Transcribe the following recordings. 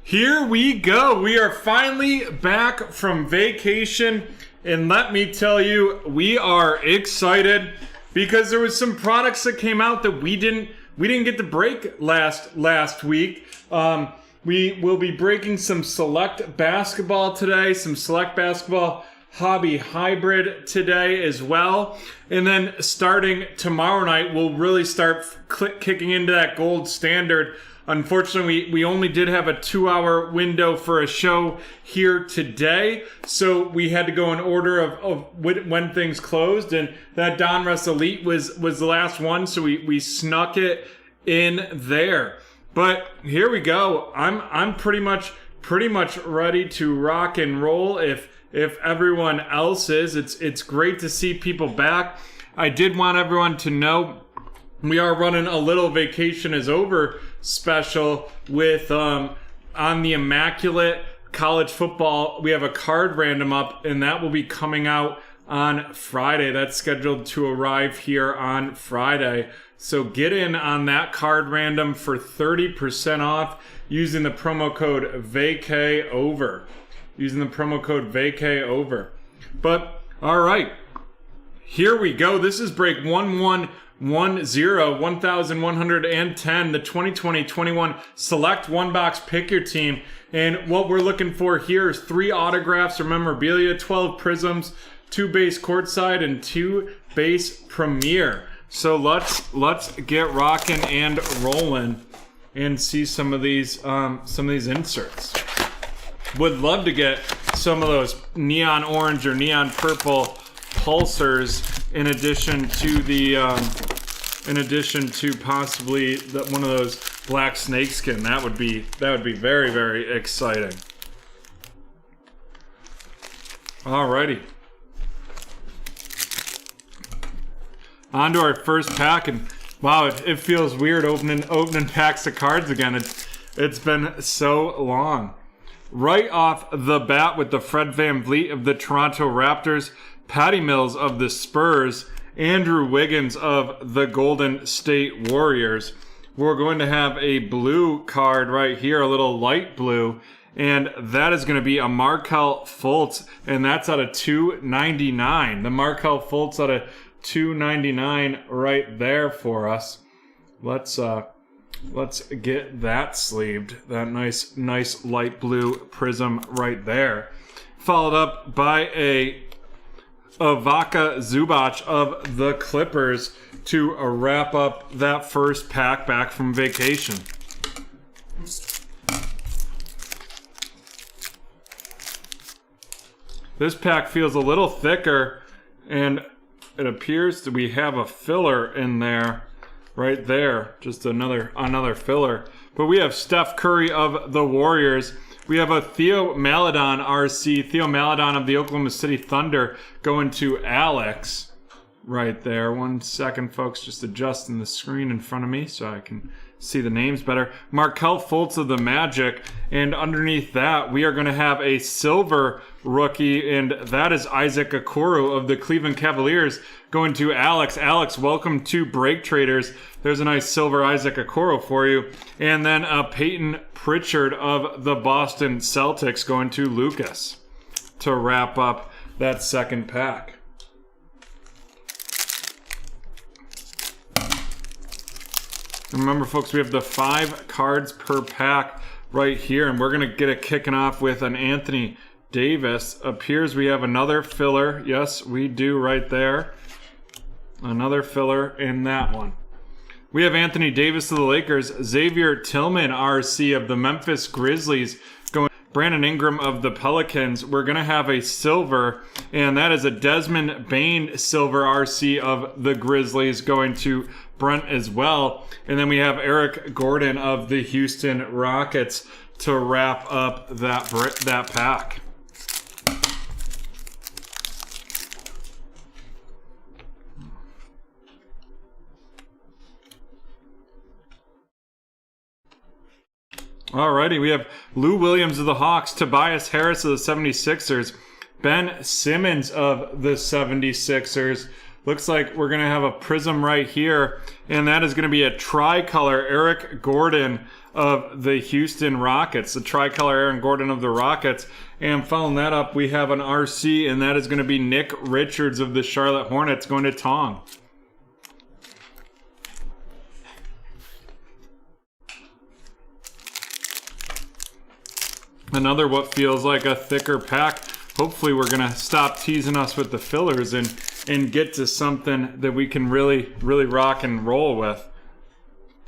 Here we go. We are finally back from vacation, and let me tell you, we are excited because there was some products that came out that we didn't get to break last week. We will be breaking some select basketball today, some select basketball hobby hybrid today as well. And then starting tomorrow night, we'll really start kicking into that gold standard. Unfortunately, we only did have a 2-hour window for a show here today, so we had to go in order of when things closed, and that Donruss Elite was the last one, so we snuck it in there. But here we go. I'm pretty much ready to rock and roll if everyone else is. It's great to see people back. I did want everyone to know we are running a little vacation is over special with on the Immaculate College Football. We have a card random up, and that will be coming out on Friday. That's scheduled to arrive here on Friday. So get in on that card random for 30% off using the promo code VACAYOVER. Using the promo code VACAYOVER. But all right, here we go. This is break 1110, the 2020-21 select one box pick your team. And what we're looking for here is 3 autographs or memorabilia, 12 prisms, 2 base courtside, and 2 base premier. So let's get rocking and rolling and see some of these inserts. Would love to get some of those neon orange or neon purple pulsers in addition to possibly one of those black snakeskin. That would be very, very exciting. Alrighty. On to our first pack, and wow, it feels weird opening packs of cards again. It's been so long. Right off the bat with the Fred VanVleet of the Toronto Raptors, Patty Mills of the Spurs, Andrew Wiggins of the Golden State Warriors. We're going to have a blue card right here, a little light blue, and that is going to be a Markelle Fultz, and that's out of 299. The Markelle Fultz out of 299 right there for us. Let's get that sleeved. That nice light blue prism right there. Followed up by a Ivica Zubac of the Clippers to wrap up that first pack back from vacation. This pack feels a little thicker, and it appears that we have a filler in there. Right there, just another filler. But we have Steph Curry of the Warriors. We have a Theo Maledon RC, Theo Maledon of the Oklahoma City Thunder going to Alex. Right there. 1 second, folks, just adjusting the screen in front of me so I can see the names better. Markelle Fultz of the Magic, and underneath that we are going to have a silver rookie, and that is Isaac Okoro of the Cleveland Cavaliers going to Alex. Alex, welcome to BreakTraders. There's a nice silver Isaac Okoro for you. And then Peyton Pritchard of the Boston Celtics going to Lucas to wrap up that second pack. Remember, folks, we have the 5 cards per pack right here, and we're going to get it kicking off with an Anthony Davis. Appears we have another filler. Yes, we do right there. Another filler in that one. We have Anthony Davis of the Lakers, Xavier Tillman, RC of the Memphis Grizzlies, going Brandon Ingram of the Pelicans. We're going to have a silver, and that is a Desmond Bane silver RC of the Grizzlies going to Brent as well. And then we have Eric Gordon of the Houston Rockets to wrap up that pack. Alrighty, we have Lou Williams of the Hawks, Tobias Harris of the 76ers, Ben Simmons of the 76ers, Looks like we're going to have a prism right here, and that is going to be a tricolor Eric Gordon of the Houston Rockets. The tricolor Aaron Gordon of the Rockets. And following that up, we have an RC, and that is going to be Nick Richards of the Charlotte Hornets going to Tong. Another what feels like a thicker pack. Hopefully we're going to stop teasing us with the fillers and get to something that we can really rock and roll with.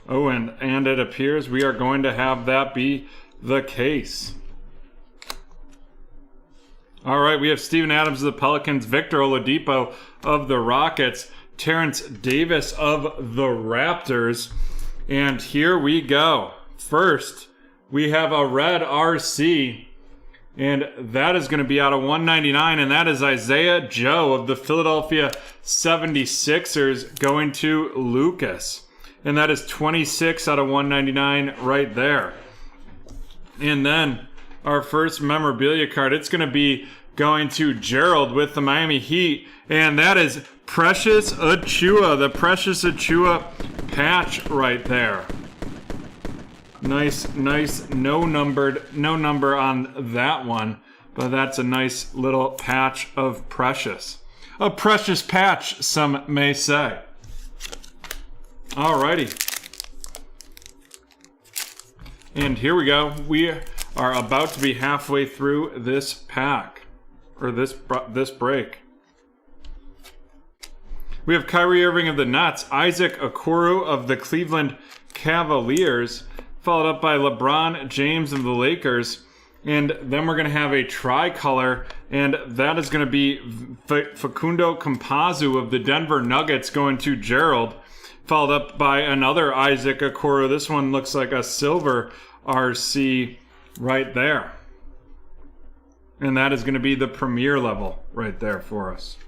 Oh, and it appears we are going to have that be the case. All right, we have Steven Adams of the Pelicans, Victor Oladipo of the Rockets, Terrence Davis of the Raptors. And here we go. First, we have a red RC, and that is going to be out of 199, and that is Isaiah Joe of the Philadelphia 76ers going to Lucas. And that is 26 out of 199 right there. And then our first memorabilia card, it's going to be going to Gerald with the Miami Heat, and that is Precious Achiuwa, the Precious Achiuwa patch right there. Nice, no number on that one, but that's a nice little patch of Precious. A precious patch, some may say. Alrighty. And here we go. We are about to be halfway through this pack, or this break. We have Kyrie Irving of the Nets, Isaac Okoro of the Cleveland Cavaliers, followed up by LeBron James of the Lakers, and then we're going to have a tricolor, and that is going to be Facundo Campazzo of the Denver Nuggets going to Gerald, followed up by another Isaac Okoro. This one looks like a silver RC right there. And that is going to be the premier level right there for us.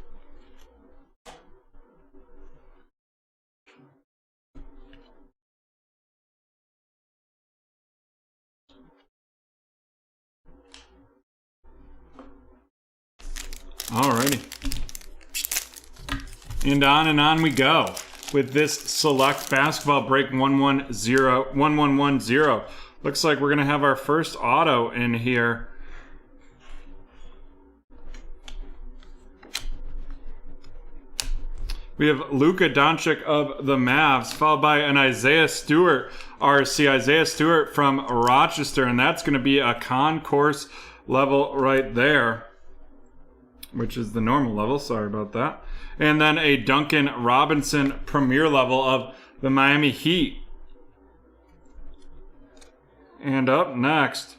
Alrighty. And on we go with this select basketball break 1110. Looks like we're going to have our first auto in here. We have Luka Doncic of the Mavs, followed by an Isaiah Stewart RC. Isaiah Stewart from Rochester, and that's going to be a concourse level right there, which is the normal level. Sorry about that. And then a Duncan Robinson premier level of the Miami Heat. And up next,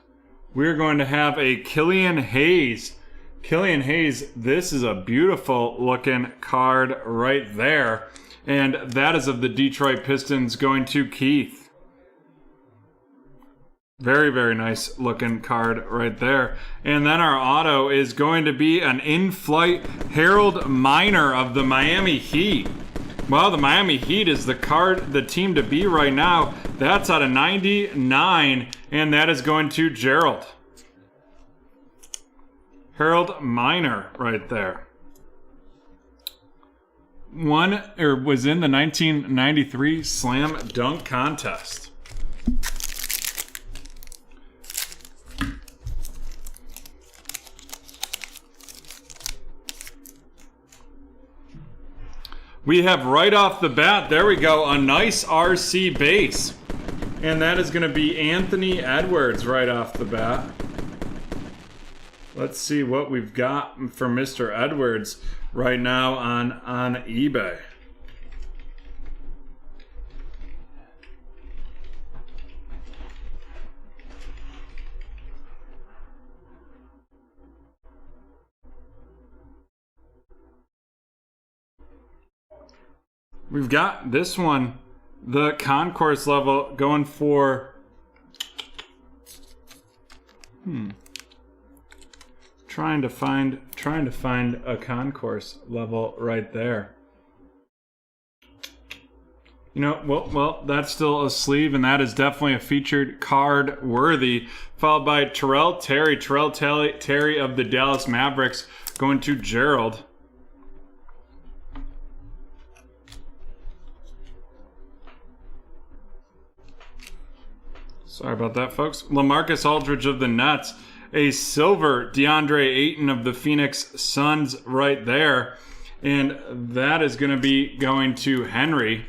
we're going to have a Killian Hayes. Killian Hayes, this is a beautiful looking card right there. And that is of the Detroit Pistons going to Keith. Very, very nice looking card right there. And then our auto is going to be an in-flight Harold Miner of the Miami Heat. Well, the Miami Heat is the team to be right now. That's out of 99, and that is going to Gerald. Harold Miner right there. Was in the 1993 Slam Dunk Contest. We have right off the bat, there we go, a nice RC base. And that is going to be Anthony Edwards right off the bat. Let's see what we've got for Mr. Edwards right now on eBay. We've got this one, the concourse level, going for trying to find a concourse level right there. You know, well, that's still a sleeve, and that is definitely a featured card worthy. Followed by Terrell Terry of the Dallas Mavericks going to Gerald. Sorry about that, folks. LaMarcus Aldridge of the Nets. A silver DeAndre Ayton of the Phoenix Suns right there. And that is going to be going to Henry.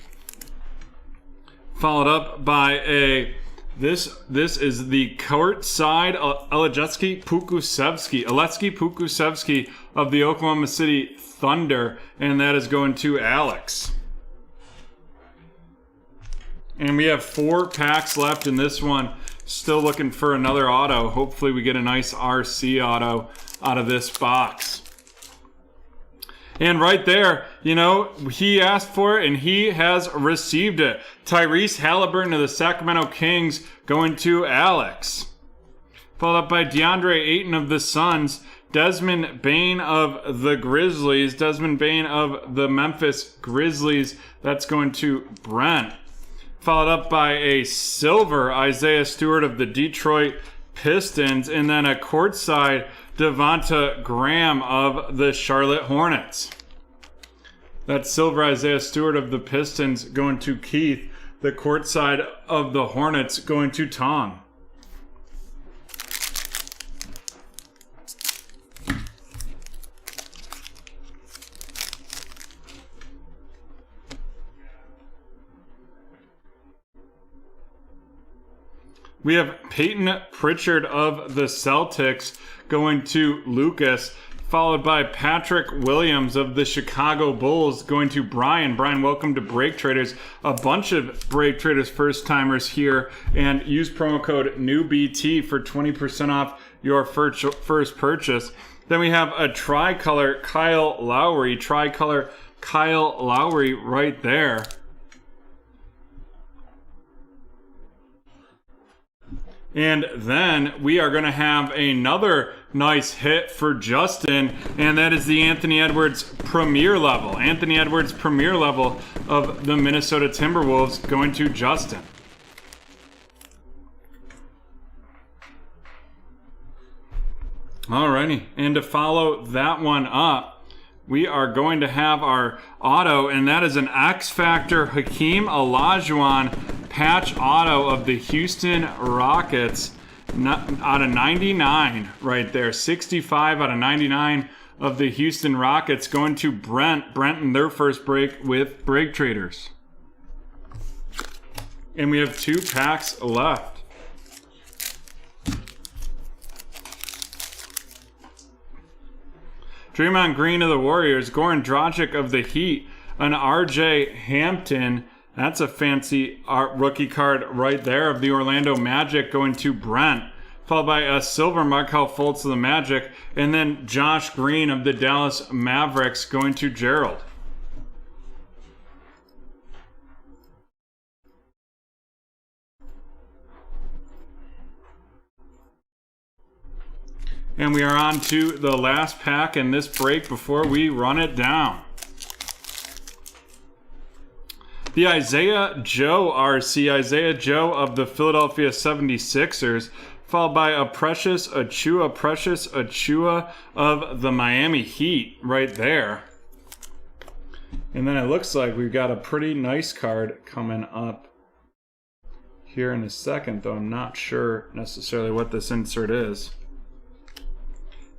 Followed up by a... This is the court side Alexei Pukusevsky of the Oklahoma City Thunder. And that is going to Alex. And we have 4 packs left in this one. Still looking for another auto. Hopefully we get a nice RC auto out of this box. And right there, you know, he asked for it and he has received it. Tyrese Halliburton of the Sacramento Kings going to Alex. Followed up by DeAndre Ayton of the Suns. Desmond Bane of the Grizzlies. Desmond Bane of the Memphis Grizzlies. That's going to Brent. Followed up by a silver Isaiah Stewart of the Detroit Pistons. And then a courtside Devonta Graham of the Charlotte Hornets. That silver Isaiah Stewart of the Pistons going to Keith. The courtside of the Hornets going to Tom. We have Peyton Pritchard of the Celtics going to Lucas, followed by Patrick Williams of the Chicago Bulls going to Brian. Brian, welcome to BreakTraders. A bunch of BreakTraders first-timers here, and use promo code NEWBT for 20% off your first purchase. Then we have a tricolor Kyle Lowry right there. And then we are going to have another nice hit for Justin, and that is the Anthony Edwards Premier Level. Anthony Edwards Premier Level of the Minnesota Timberwolves going to Justin. Alrighty, and to follow that one up, we are going to have our auto, and that is an X Factor Hakeem Olajuwon patch auto of the Houston Rockets out of 99 right there. 65 out of 99 of the Houston Rockets going to Brent. Brent in their first break with BreakTraders. And we have 2 packs left. Draymond Green of the Warriors, Goran Dragic of the Heat, an RJ Hampton. That's a fancy rookie card right there of the Orlando Magic going to Brent. Followed by a silver Markelle Fultz of the Magic. And then Josh Green of the Dallas Mavericks going to Gerald. And we are on to the last pack in this break before we run it down. The Isaiah Joe RC, Isaiah Joe of the Philadelphia 76ers, followed by a Precious Achiuwa of the Miami Heat right there. And then it looks like we've got a pretty nice card coming up here in a second, though I'm not sure necessarily what this insert is.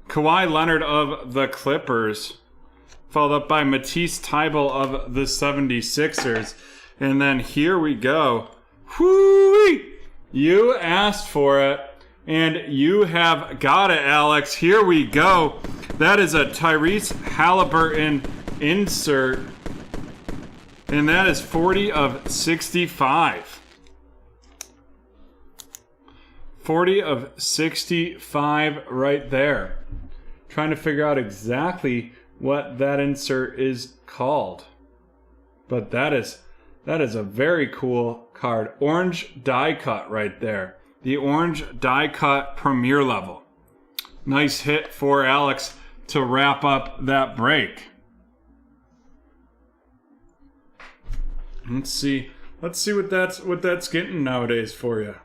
Kawhi Leonard of the Clippers, followed up by Matisse Thybulle of the 76ers. And then here we go. Whoo-wee! You asked for it, and you have got it, Alex. Here we go. That is a Tyrese Halliburton insert, and that is 40 of 65. 40 of 65 right there. Trying to figure out exactly what that insert is called. But that is a very cool card. Orange die cut right there. The orange die cut Premier Level. Nice hit for Alex to wrap up that break. Let's see what that's getting nowadays for you.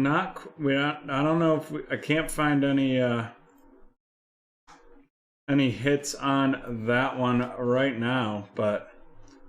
I don't know if I can't find any hits on that one right now, but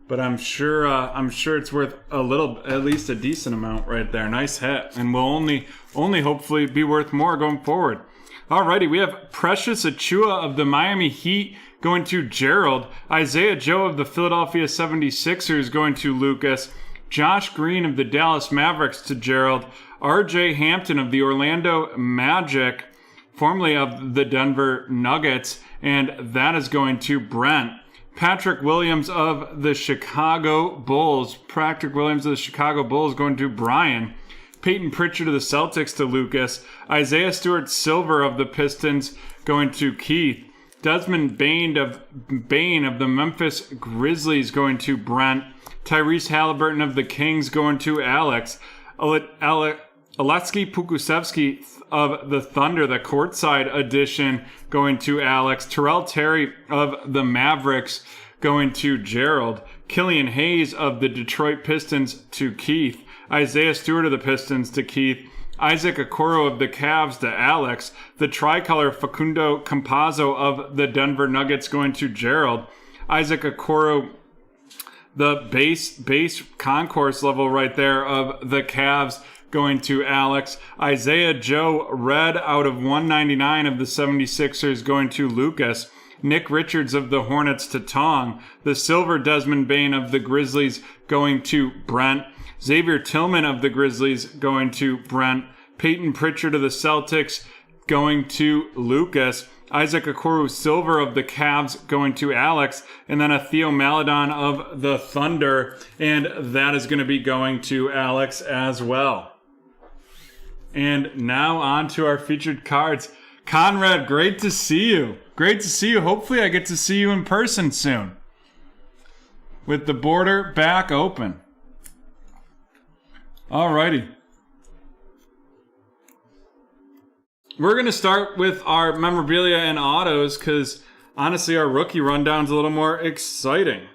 I'm sure it's worth a little, at least a decent amount right there. Nice hit, and will only hopefully be worth more going forward. Alrighty, we have Precious Achiuwa of the Miami Heat going to Gerald. Isaiah Joe of the Philadelphia 76ers going to Lucas. Josh Green of the Dallas Mavericks to Gerald. RJ Hampton of the Orlando Magic, formerly of the Denver Nuggets, and that is going to Brent. Patrick Williams of the Chicago Bulls. Going to Brian. Peyton Pritchard of the Celtics to Lucas. Isaiah Stewart Silver of the Pistons going to Keith. Desmond Bain of the Memphis Grizzlies going to Brent. Tyrese Halliburton of the Kings going to Alex. Alexei Pukusevsky of the Thunder, the courtside edition, going to Alex. Terrell Terry of the Mavericks going to Gerald. Killian Hayes of the Detroit Pistons to Keith. Isaiah Stewart of the Pistons to Keith. Isaac Okoro of the Cavs to Alex. The tricolor Facundo Campazzo of the Denver Nuggets going to Gerald. Isaac Okoro, the base concourse level right there of the Cavs going to Alex. Isaiah Joe Red out of 199 of the 76ers going to Lucas. Nick Richards of the Hornets to Tong. The silver Desmond Bain of the Grizzlies going to Brent. Xavier Tillman of the Grizzlies going to Brent. Peyton Pritchard of the Celtics going to Lucas. Isaac Okoro Silver of the Cavs going to Alex. And then a Theo Maledon of the Thunder. And that is going to be going to Alex as well. And now on to our featured cards. Conrad, great to see you. Great to see you. Hopefully I get to see you in person soon. With the border back open. Alrighty. We're going to start with our memorabilia and autos because honestly our rookie rundown's a little more exciting.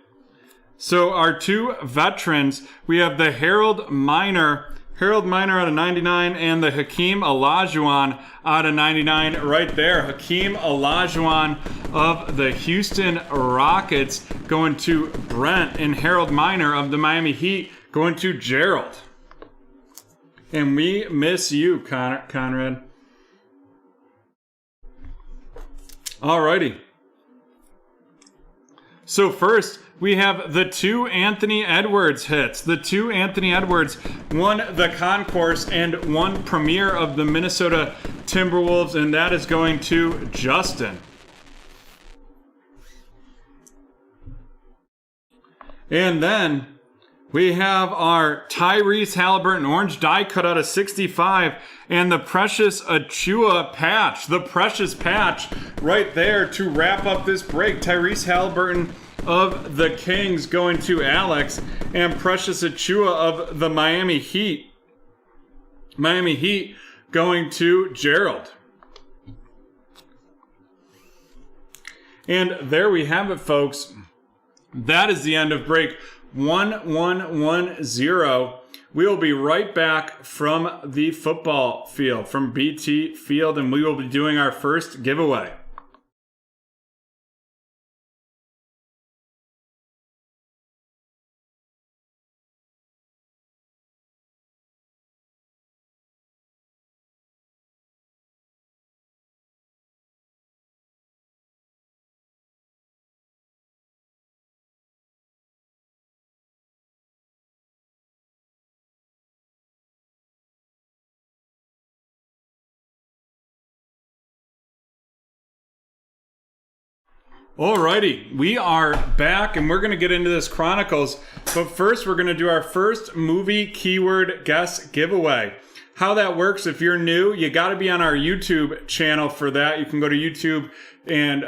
So our two veterans, we have the Harold Miner out of 99 and the Hakeem Olajuwon out of 99 right there. Hakeem Olajuwon of the Houston Rockets going to Brent, and Harold Miner of the Miami Heat going to Gerald. And we miss you, Conrad. Alrighty. So first, we have the two Anthony Edwards hits. The two Anthony Edwards, one the concourse and one premier of the Minnesota Timberwolves, and that is going to Justin. And then we have our Tyrese Halliburton orange die cut out of 65 and the Precious Achiuwa patch. The Precious patch right there to wrap up this break. Tyrese Halliburton of the Kings going to Alex, and Precious Achiuwa of the Miami Heat. Miami Heat going to Gerald. And there we have it, folks. That is the end of break 1110. We will be right back from the football field, from BT Field, and we will be doing our first giveaway. Alrighty, we are back and we're going to get into this Chronicles, but first we're going to do our first movie keyword guess giveaway. How that works, if you're new, you got to be on our YouTube channel for that. You can go to YouTube and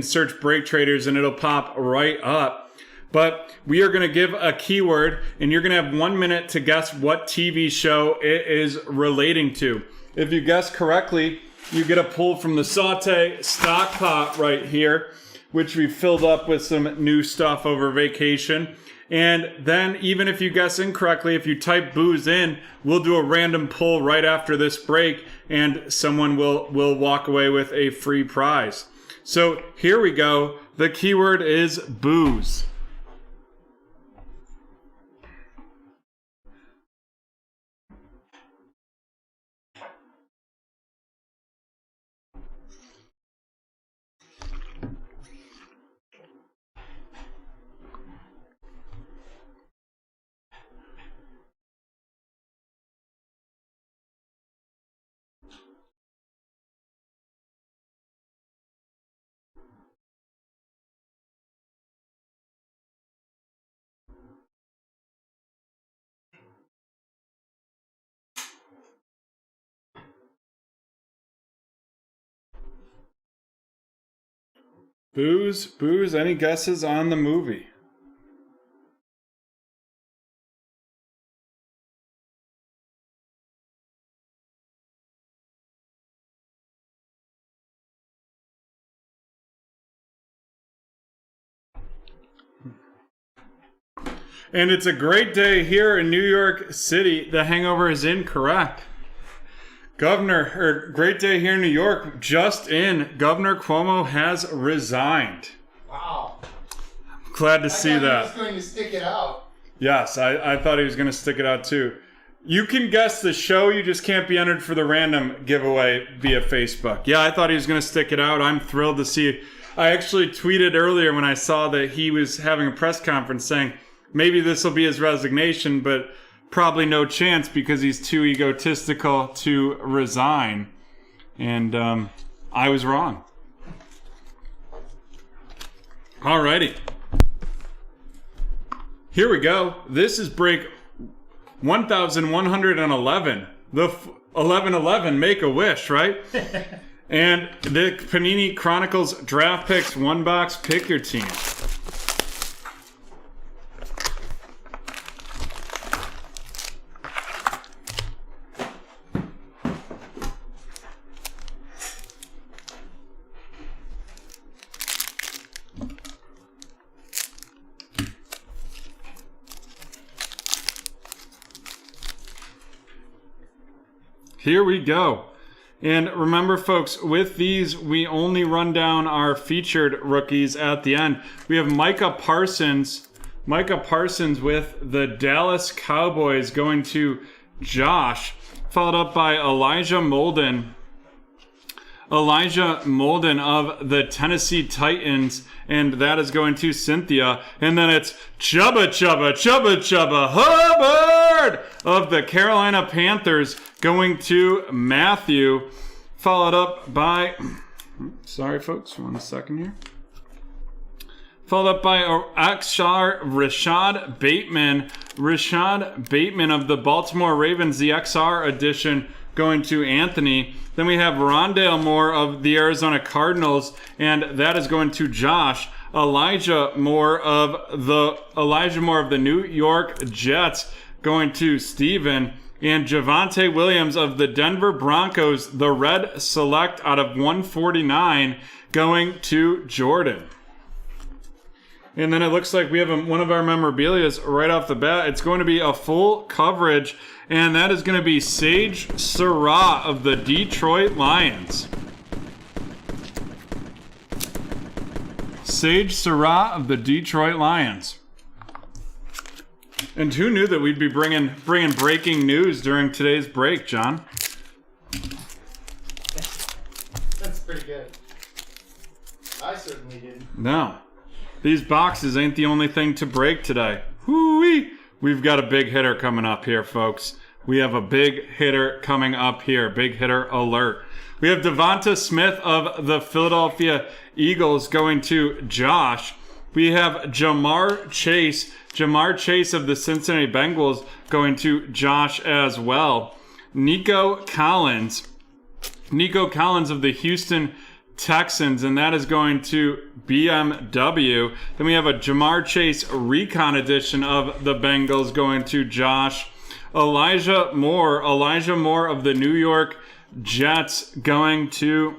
search BreakTraders and it'll pop right up. But we are going to give a keyword and you're going to have 1 minute to guess what TV show it is relating to. If you guess correctly, you get a pull from the Saute stock pot right here, which we filled up with some new stuff over vacation. And then even if you guess incorrectly, if you type booze in, we'll do a random pull right after this break, and someone will walk away with a free prize. So here we go. The keyword is booze. Booze, any guesses on the movie? And it's a great day here in New York City. The hangover is incorrect. Great day here in New York. Just in, Governor Cuomo has resigned. Wow. Glad to see that. I thought he was going to stick it out. Yes, I thought he was going to stick it out too. You can guess the show, you just can't be entered for the random giveaway via Facebook. Yeah, I thought he was going to stick it out. I'm thrilled to see. I actually tweeted earlier when I saw that he was having a press conference saying maybe this will be his resignation, but probably no chance because he's too egotistical to resign. And I was wrong. Alrighty. Here we go. This is break 1111. The 1111, make a wish, right? And the Panini Chronicles draft picks, one box, pick your team. Here we go. And remember, folks, with these, we only run down our featured rookies at the end. We have Micah Parsons with the Dallas Cowboys going to Josh, followed up by Elijah Molden of the Tennessee Titans, and that is going to Cynthia. And then it's Chubba Hubbard of the Carolina Panthers going to Matthew, followed up by, sorry folks, 1 second here. Followed up by Rashad Bateman of the Baltimore Ravens, the XR edition, going to Anthony. Then we have Rondale Moore of the Arizona Cardinals, and that is going to Josh. Elijah Moore of the New York Jets going to Steven. And Javonte Williams of the Denver Broncos, the red select out of 149, going to Jordan. And then it looks like we have one of our memorabilias right off the bat. It's going to be a full coverage, and that is going to be Sage Surratt of the Detroit Lions. Sage Surratt of the Detroit Lions. And who knew that we'd be bringing breaking news during today's break, John? That's pretty good. I certainly did. No. These boxes ain't the only thing to break today. Whoo-wee! We've got a big hitter coming up here, folks. We have a big hitter coming up here. Big hitter alert. We have Devonta Smith of the Philadelphia Eagles going to Josh. We have Jamar Chase of the Cincinnati Bengals going to Josh as well. Nico Collins of the Houston Texans, and that is going to BMW. Then we have a Jamar Chase Recon edition of the Bengals going to Josh. Elijah Moore of the New York Jets going to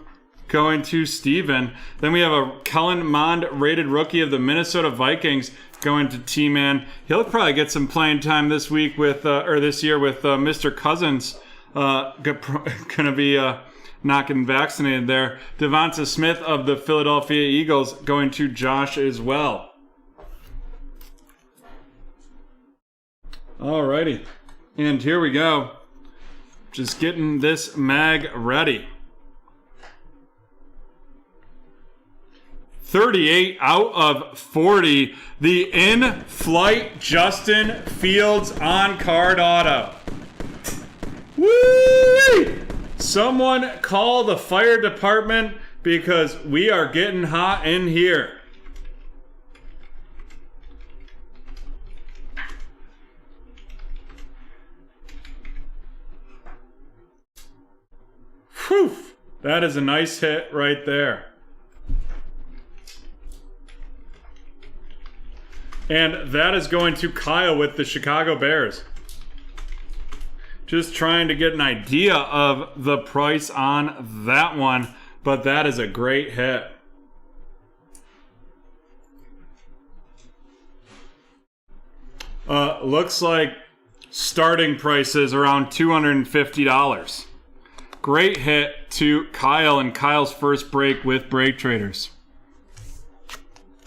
going to Steven. Then we have a Kellen Mond rated rookie of the Minnesota Vikings going to T-Man. He'll probably get some playing time this week with, or this year with Mr. Cousins going to be not getting vaccinated there. Devonta Smith of the Philadelphia Eagles going to Josh as well. Alrighty. And here we go. Just getting this mag ready. 38 out of 40. The in-flight Justin Fields on-card auto. Woo! Someone call the fire department because we are getting hot in here. Whew! That is a nice hit right there. And that is going to Kyle with the Chicago Bears. Just trying to get an idea of the price on that one, but that is a great hit. Looks like starting prices around $250. Great hit to Kyle and Kyle's first break with BreakTraders.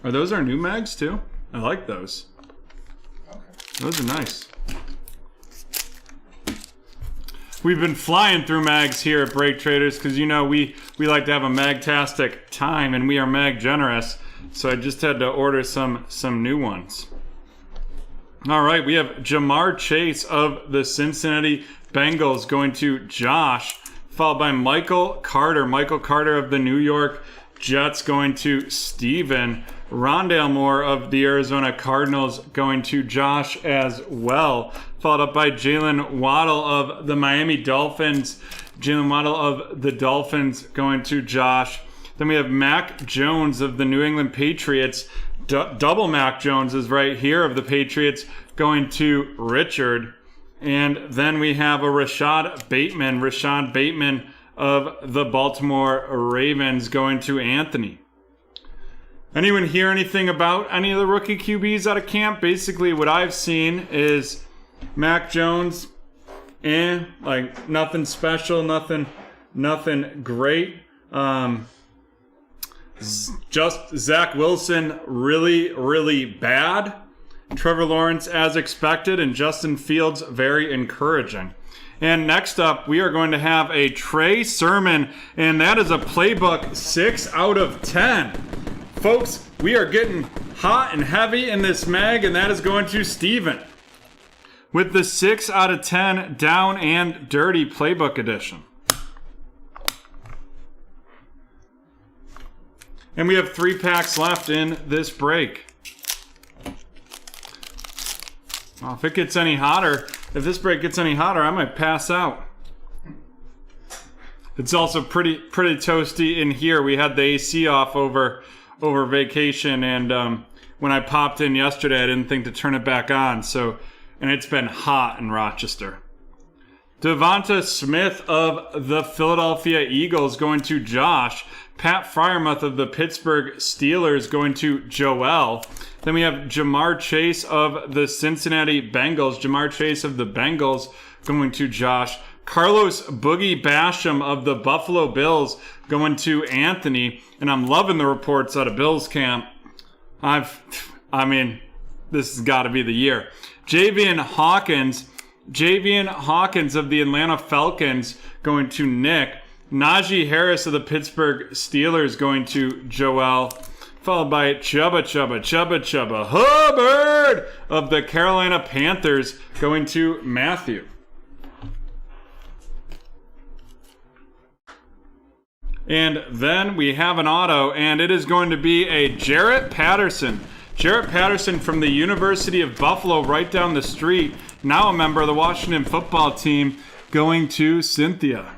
Are those our new mags too? I like those. Okay. Those are nice. We've been flying through mags here at BreakTraders because, you know, we like to have a magtastic time and we are mag generous. So I just had to order some new ones. All right, we have Jamar Chase of the Cincinnati Bengals going to Josh, followed by Michael Carter. Michael Carter of the New York Jets going to Steven. Rondale Moore of the Arizona Cardinals going to Josh as well. Followed up by Jalen Waddle of the Miami Dolphins. Jalen Waddle of the Dolphins going to Josh. Then we have Mac Jones of the New England Patriots. Double Mac Jones is right here of the Patriots going to Richard. And then we have a Rashad Bateman of the Baltimore Ravens going to Anthony. Anyone hear anything about any of the rookie QBs out of camp? Basically, what I've seen is Mac Jones, like nothing special, nothing great. Just Zach Wilson, really bad. Trevor Lawrence, as expected, and Justin Fields, very encouraging. And next up, we are going to have a Trey Sermon, and that is a playbook 6 out of 10. Folks, we are getting hot and heavy in this mag, and that is going to Steven with the 6 out of 10 down and dirty playbook edition. And we have 3 packs left in this break. Well, if it gets any hotter, if this break gets any hotter, I might pass out. It's also pretty toasty in here. We had the AC off over vacation, and when I popped in yesterday, I didn't think to turn it back on. And it's been hot in Rochester. Devonta Smith of the Philadelphia Eagles going to Josh. Pat Freiermuth of the Pittsburgh Steelers going to Joel. Then we have Jamar Chase of the Cincinnati Bengals. Jamar Chase of the Bengals going to Josh. Carlos Boogie Basham of the Buffalo Bills going to Anthony. And I'm loving the reports out of Bills camp. I mean, this has got to be the year. Javian Hawkins of the Atlanta Falcons going to Nick. Najee Harris of the Pittsburgh Steelers going to Joel. Followed by Chubba Hubbard of the Carolina Panthers going to Matthew. And then we have an auto, and it is going to be a Jarrett Patterson. Jarrett Patterson from the University of Buffalo, right down the street. Now a member of the Washington football team, going to Cynthia.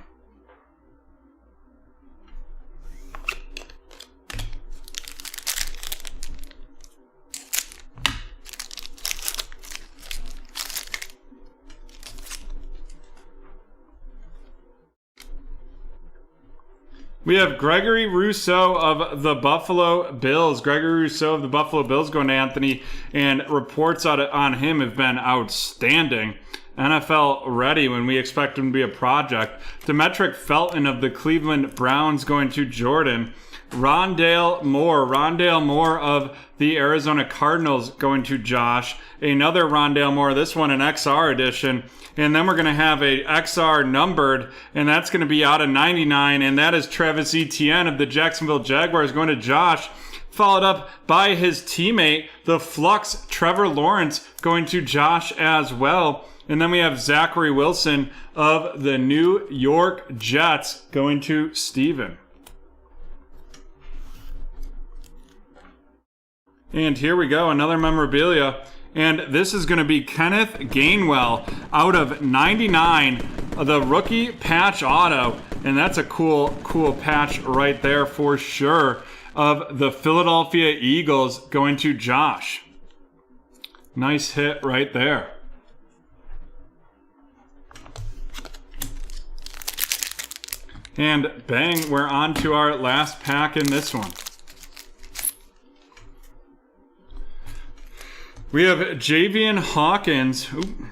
We have Gregory Rousseau of the Buffalo Bills. Gregory Rousseau of the Buffalo Bills going to Anthony, and reports on him have been outstanding. NFL ready when we expect him to be a project. Demetric Felton of the Cleveland Browns going to Jordan. Rondale Moore of the Arizona Cardinals going to Josh. Another Rondale Moore, this one an XR edition. And then we're going to have a XR numbered, and that's going to be out of 99, and that is Travis Etienne of the Jacksonville Jaguars going to Josh, followed up by his teammate, the Flux Trevor Lawrence, going to Josh as well. And then we have Zachary Wilson of the New York Jets going to Steven. And here we go, another memorabilia. And this is going to be Kenneth Gainwell out of 99, the rookie patch auto. And that's a cool patch right there for sure, of the Philadelphia Eagles going to Josh. Nice hit right there. And bang, we're on to our last pack in this one. We have Javian Hawkins. Ooh,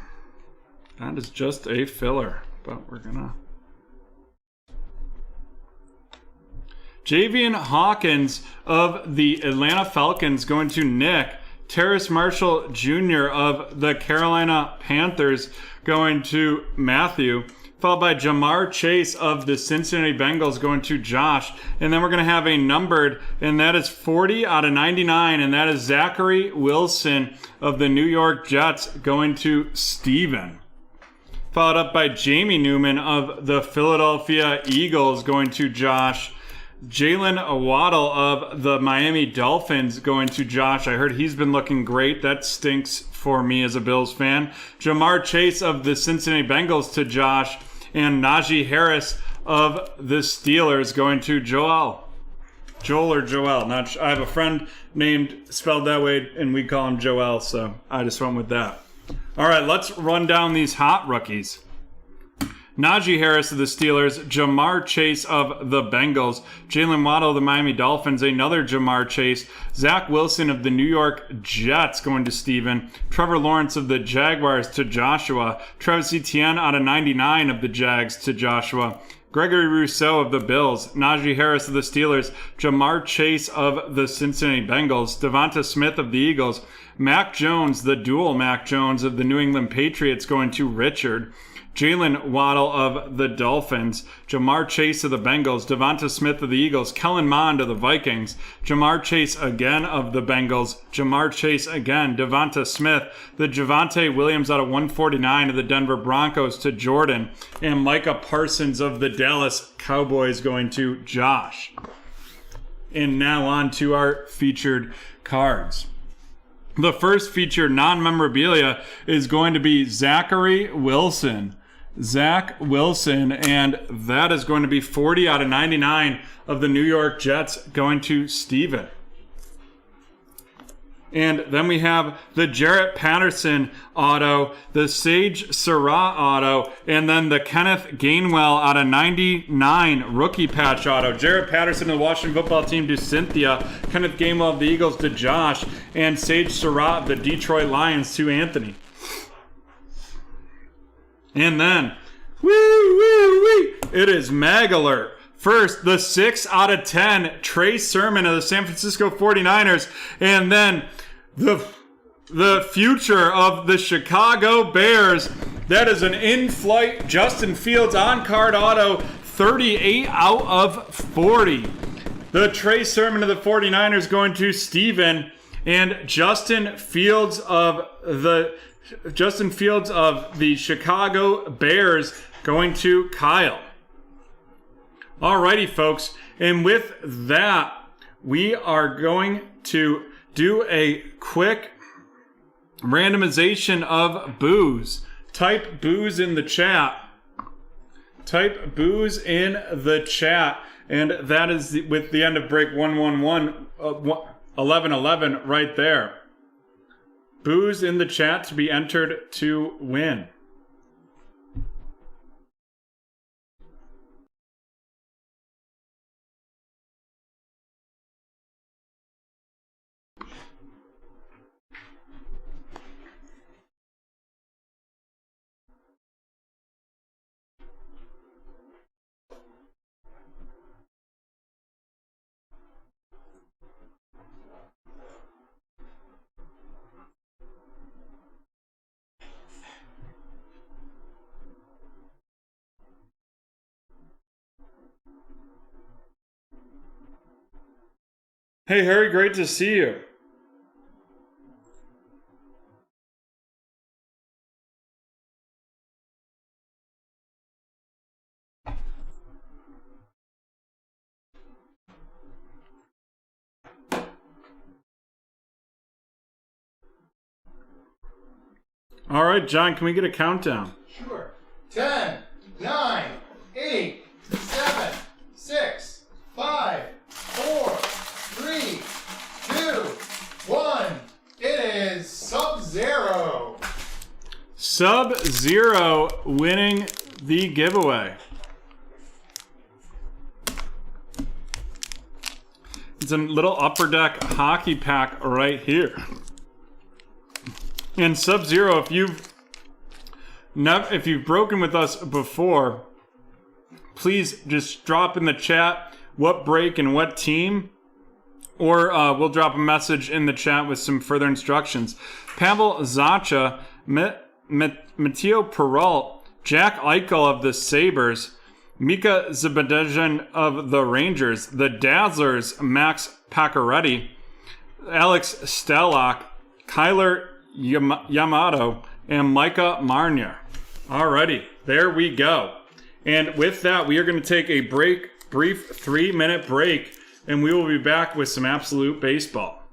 that is just a filler, but we're gonna. Javian Hawkins of the Atlanta Falcons going to Nick. Terrace Marshall Jr. of the Carolina Panthers going to Matthew. Followed by Jamar Chase of the Cincinnati Bengals going to Josh. And then we're going to have a numbered, and that is 40 out of 99, and that is Zachary Wilson of the New York Jets going to Steven. Followed up by Jamie Newman of the Philadelphia Eagles going to Josh. Jalen Waddle of the Miami Dolphins going to Josh. I heard he's been looking great. That stinks for me as a Bills fan. Jamar Chase of the Cincinnati Bengals to Josh. And Najee Harris of the Steelers going to Joel. Joel or Joel. I have a friend named spelled that way, and we call him Joel, so I just went with that. All right, let's run down these hot rookies. Najee Harris of the Steelers, Jamar Chase of the Bengals, Jalen Waddle of the Miami Dolphins, another Jamar Chase, Zach Wilson of the New York Jets going to Steven, Trevor Lawrence of the Jaguars to Joshua, Travis Etienne out of 99 of the Jags to Joshua, Gregory Rousseau of the Bills, Najee Harris of the Steelers, Jamar Chase of the Cincinnati Bengals, Devonta Smith of the Eagles, Mac Jones, the dual Mac Jones of the New England Patriots going to Richard, Jalen Waddle of the Dolphins, Jamar Chase of the Bengals, Devonta Smith of the Eagles, Kellen Mond of the Vikings, Jamar Chase again of the Bengals, Jamar Chase again, Devonta Smith, the Javonte Williams out of 149 of the Denver Broncos to Jordan, and Micah Parsons of the Dallas Cowboys going to Josh. And now on to our featured cards. The first featured non-memorabilia is going to be Zachary Wilson. Zach Wilson, and that is going to be 40 out of 99 of the New York Jets going to Steven. And then we have the Jarrett Patterson auto, the Sage Surratt auto, and then the Kenneth Gainwell out of 99 rookie patch auto. Jarrett Patterson of the Washington football team to Cynthia, Kenneth Gainwell of the Eagles to Josh, and Sage Surratt of the Detroit Lions to Anthony. And then, it is Mag Alert. First, the 6 out of 10, Trey Sermon of the San Francisco 49ers. And then the future of the Chicago Bears. That is an in-flight Justin Fields on-card auto, 38 out of 40. The Trey Sermon of the 49ers going to Steven. And Justin Fields of the Chicago Bears going to Kyle. Alrighty, folks. And with that, we are going to do a quick randomization of booze. Type booze in the chat. Type booze in the chat. And that is with the end of break 111, 1111 right there. Booze in the chat to be entered to win. Hey, Harry, great to see you. All right, John, can we get a countdown? Sure. 10, 9, 8, 7, 6, 5, 4, 3, 2, 1. It is Sub-Zero. Sub-Zero winning the giveaway. It's a little Upper Deck hockey pack right here. And Sub-Zero, if you've broken with us before, please just drop in the chat what break and what team, or we'll drop a message in the chat with some further instructions. Pavel Zacha, Matteo Peralt, Jack Eichel of the Sabres, Mika Zibanejad of the Rangers, the Dazzlers, Max Pacioretty, Alex Stelak, Kyler Yamato, and Micah Marnier. Alrighty, there we go. And with that, we are going to take a brief 3-minute break, and we will be back with some absolute baseball.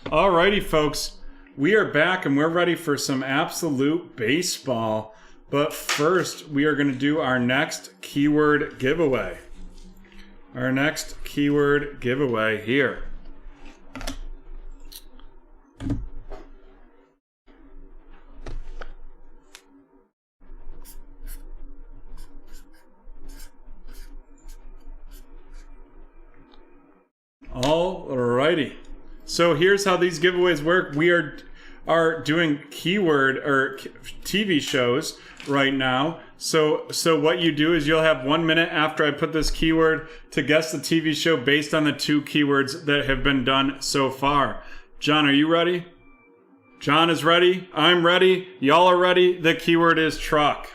Alrighty, folks. We are back and we're ready for some absolute baseball. But first, we are going to do our next keyword giveaway. Our next keyword giveaway here. Alrighty. So here's how these giveaways work. We are doing keyword or TV shows right now. So what you do is you'll have 1 minute after I put this keyword to guess the TV show based on the 2 keywords that have been done so far. John, are you ready? John is ready. I'm ready. Y'all are ready. The keyword is truck.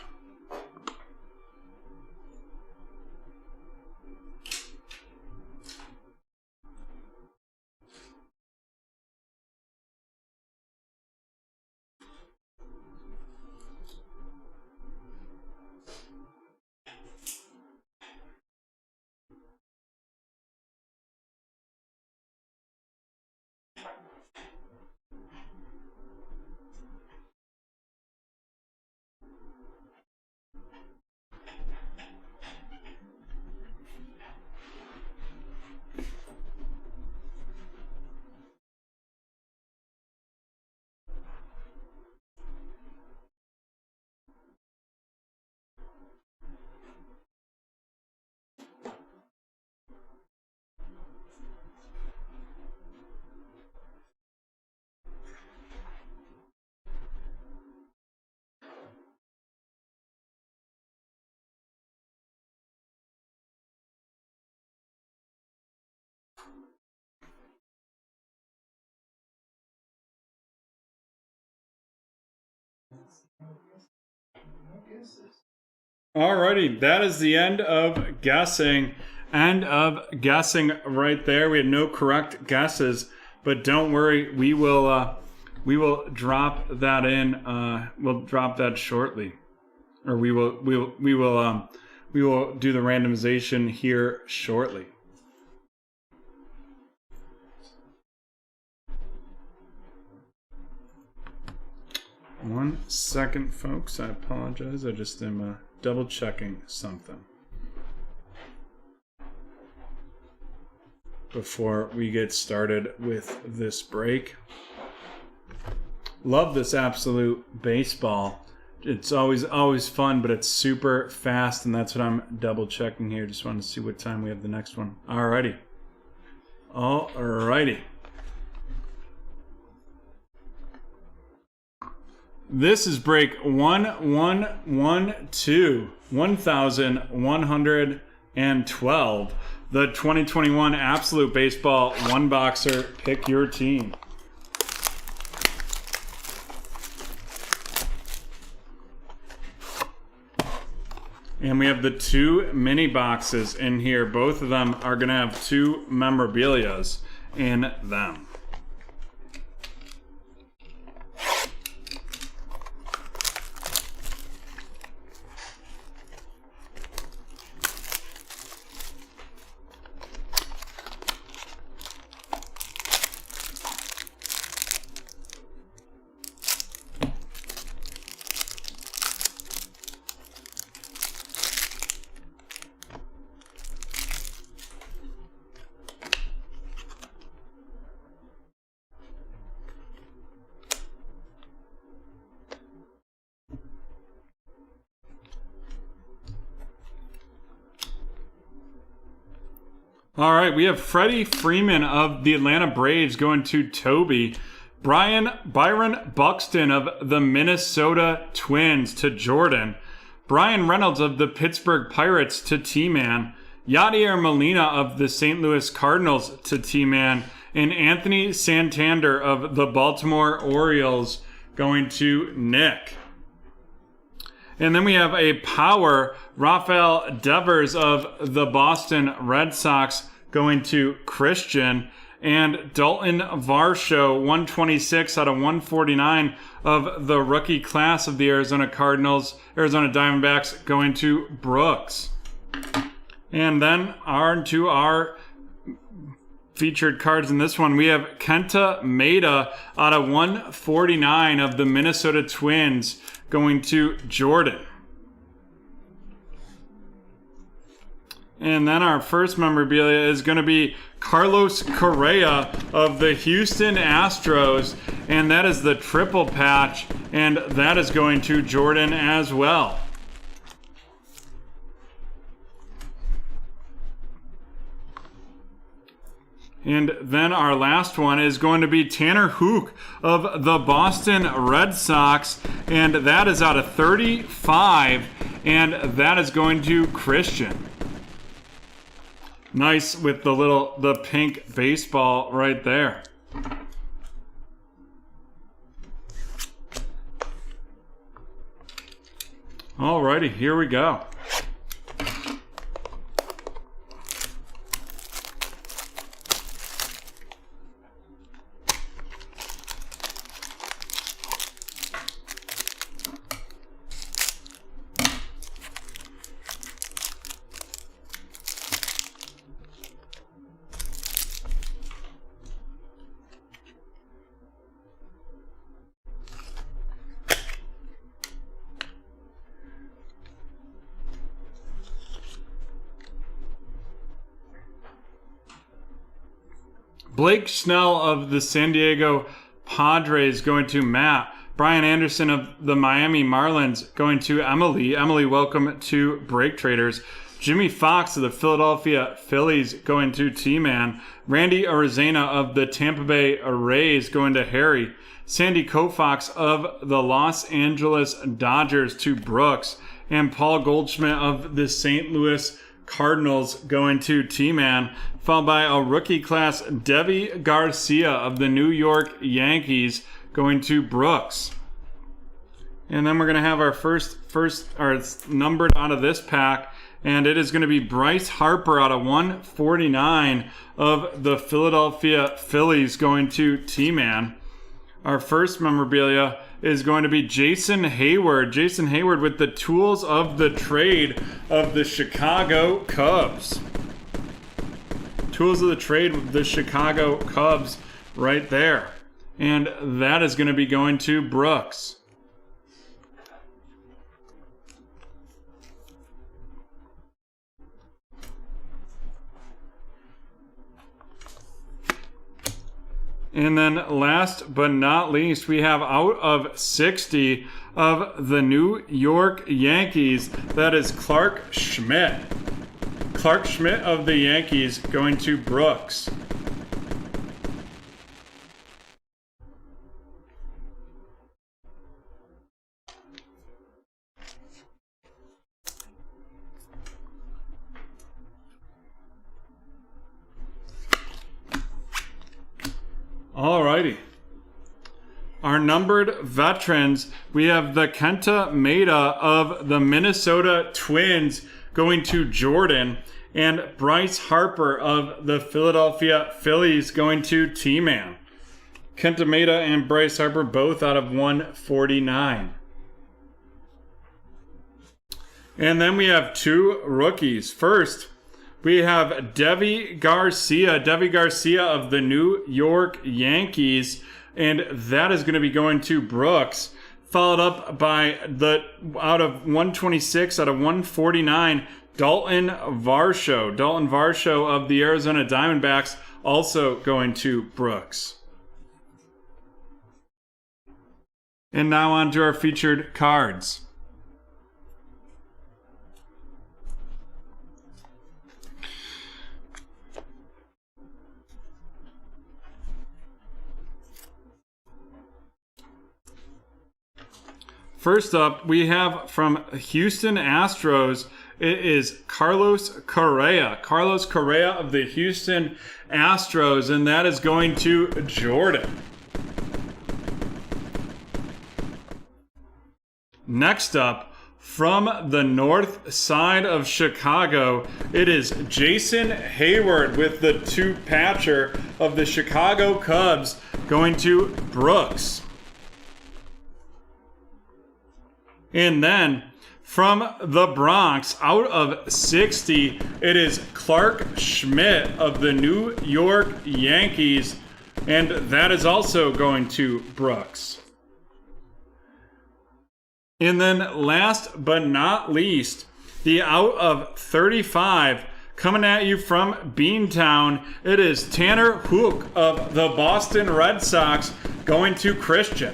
Alrighty, that is the end of guessing. End of guessing right there. We had no correct guesses, but don't worry, we will drop that in. We'll drop that shortly, or we will do the randomization here shortly. One second, folks. I apologize. I just am double checking something before we get started with this break. Love this absolute baseball. It's always fun, but it's super fast, and that's what I'm double checking here. Just want to see what time we have the next one. Alrighty. Alrighty. This is break 1112, 1112, the 2021 Absolute Baseball One Boxer. Pick your team. And we have the 2 mini boxes in here. Both of them are going to have 2 memorabilias in them. All right, we have Freddie Freeman of the Atlanta Braves going to Toby. Byron Buxton of the Minnesota Twins to Jordan. Brian Reynolds of the Pittsburgh Pirates to T-Man. Yadier Molina of the St. Louis Cardinals to T-Man. And Anthony Santander of the Baltimore Orioles going to Nick. And then we have a power, Rafael Devers of the Boston Red Sox going to Christian. And Dalton Varsho, 126 out of 149 of the rookie class of the Arizona Diamondbacks going to Brooks. And then to our featured cards in this one, we have Kenta Maeda out of 149 of the Minnesota Twins going to Jordan. And then our first memorabilia is going to be Carlos Correa of the Houston Astros, and that is the triple patch, and that is going to Jordan as well. And then our last one is going to be Tanner Hook of the Boston Red Sox. And that is out of 35. And that is going to Christian. Nice with the pink baseball right there. Alrighty, here we go. Blake Snell of the San Diego Padres going to Matt. Brian Anderson of the Miami Marlins going to Emily. Emily, welcome to BreakTraders. Jimmy Fox of the Philadelphia Phillies going to T-Man. Randy Arizona of the Tampa Bay Rays going to Harry. Sandy Koufax of the Los Angeles Dodgers to Brooks. And Paul Goldschmidt of the St. Louis Cardinals going to T-Man, followed by a rookie class, Devi Garcia of the New York Yankees going to Brooks. And then we're going to have our first it's numbered out of this pack, and it is going to be Bryce Harper out of 149 of the Philadelphia Phillies going to T-Man. Our first memorabilia is going to be Jason Hayward. Jason Hayward with the tools of the trade of the Chicago Cubs. Tools of the trade with the Chicago Cubs right there. And that is going to be going to Brooks. And then last but not least, we have out of 60 of the New York Yankees. That is Clark Schmidt. Clark Schmidt of the Yankees going to Brooks. Alrighty. Our numbered veterans, we have the Kenta Maeda of the Minnesota Twins going to Jordan, and Bryce Harper of the Philadelphia Phillies going to T-Man. Kenta Maeda and Bryce Harper both out of 149. And then we have two rookies. First, we have Devi Garcia of the New York Yankees, and that is going to be going to Brooks, followed up by the out of 126 out of 149, Dalton Varsho. Dalton Varsho of the Arizona Diamondbacks also going to Brooks. And now on to our featured cards. First up, we have from Houston Astros, it is Carlos Correa. Carlos Correa of the Houston Astros, and that is going to Jordan. Next up, from the north side of Chicago, it is Jason Hayward with the two-patcher of the Chicago Cubs going to Brooks. And then from the Bronx, out of 60, it is Clark Schmidt of the New York Yankees, and that is also going to Brooks. And then last but not least, the out of 35, coming at you from Beantown, it is Tanner Hook of the Boston Red Sox going to Christian.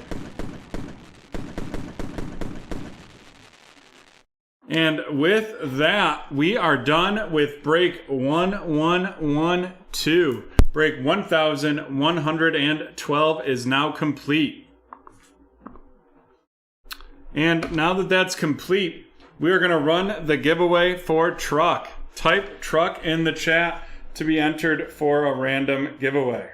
And with that, we are done with break 1112. Break 1112 is now complete. And now that that's complete, we are going to run the giveaway for truck. Type truck in the chat to be entered for a random giveaway.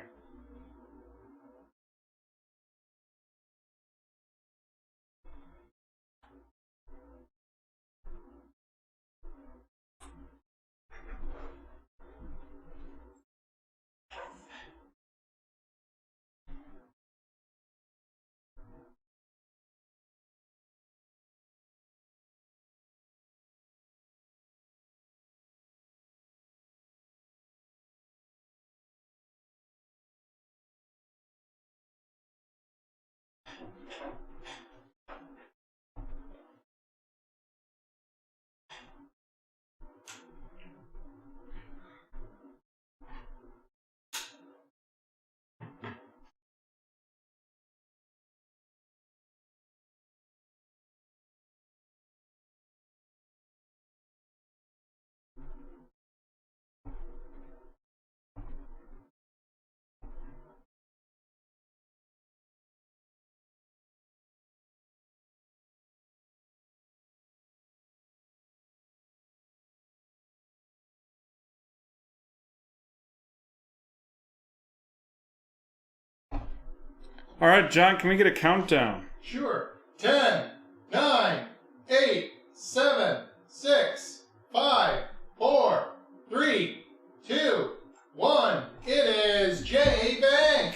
All right, John, can we get a countdown? Sure. 10, 9, 8, 7, 6, 5, 4, 3, 2, 1. It is J Bank.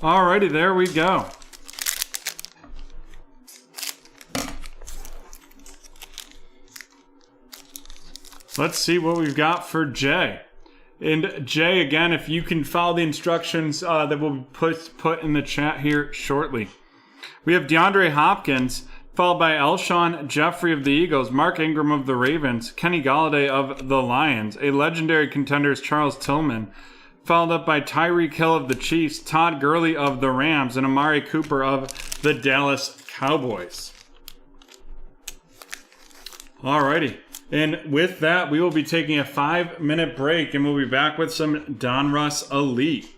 Alrighty, there we go. Let's see what we've got for Jay. And Jay, again, if you can follow the instructions that will be put in the chat here shortly. We have DeAndre Hopkins, followed by Elshon Jeffrey of the Eagles, Mark Ingram of the Ravens, Kenny Golladay of the Lions, a legendary contender is Charles Tillman, followed up by Tyreek Hill of the Chiefs, Todd Gurley of the Rams, and Amari Cooper of the Dallas Cowboys. Alrighty. And with that, we will be taking a 5-minute break, and we'll be back with some Donruss Elite.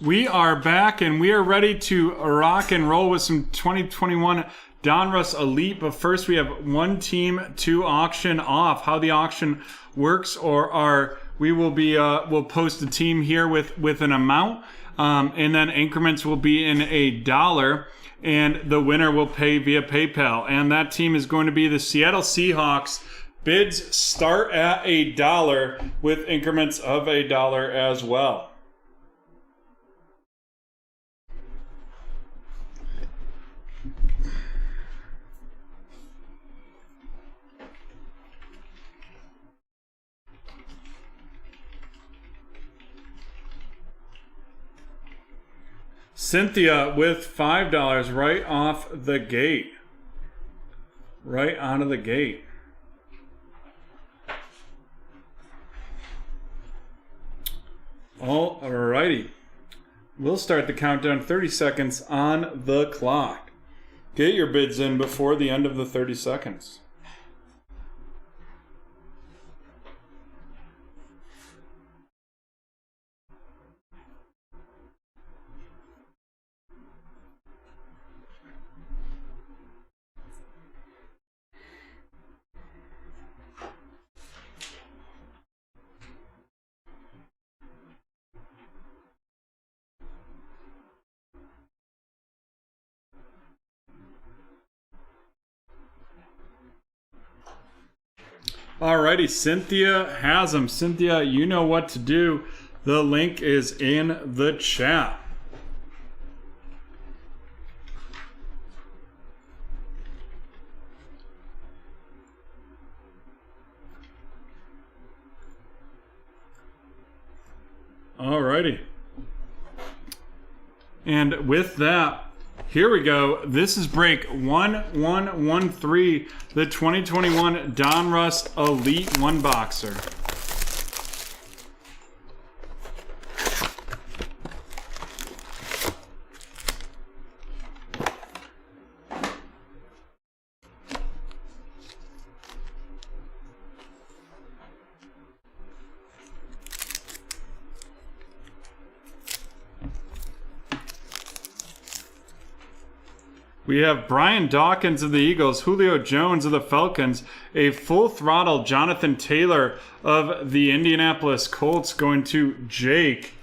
We are back and we are ready to rock and roll with some 2021 Donruss Elite. But first, we have one team to auction off. How the auction works, we'll post a team here with an amount, and then increments will be in $1, and the winner will pay via PayPal. And that team is going to be the Seattle Seahawks. Bids start at $1 with increments of $1 as well. Cynthia with $5 right off the gate. Right out of the gate. Alrighty. We'll start the countdown 30 seconds on the clock. Get your bids in before the end of the 30 seconds. Alrighty, Cynthia has them. Cynthia, you know what to do. The link is in the chat. Alrighty. And with that, here we go. This is break 1113, the 2021 Donruss Elite One Boxer. We have Brian Dawkins of the Eagles, Julio Jones of the Falcons, a full throttle Jonathan Taylor of the Indianapolis Colts going to Jake.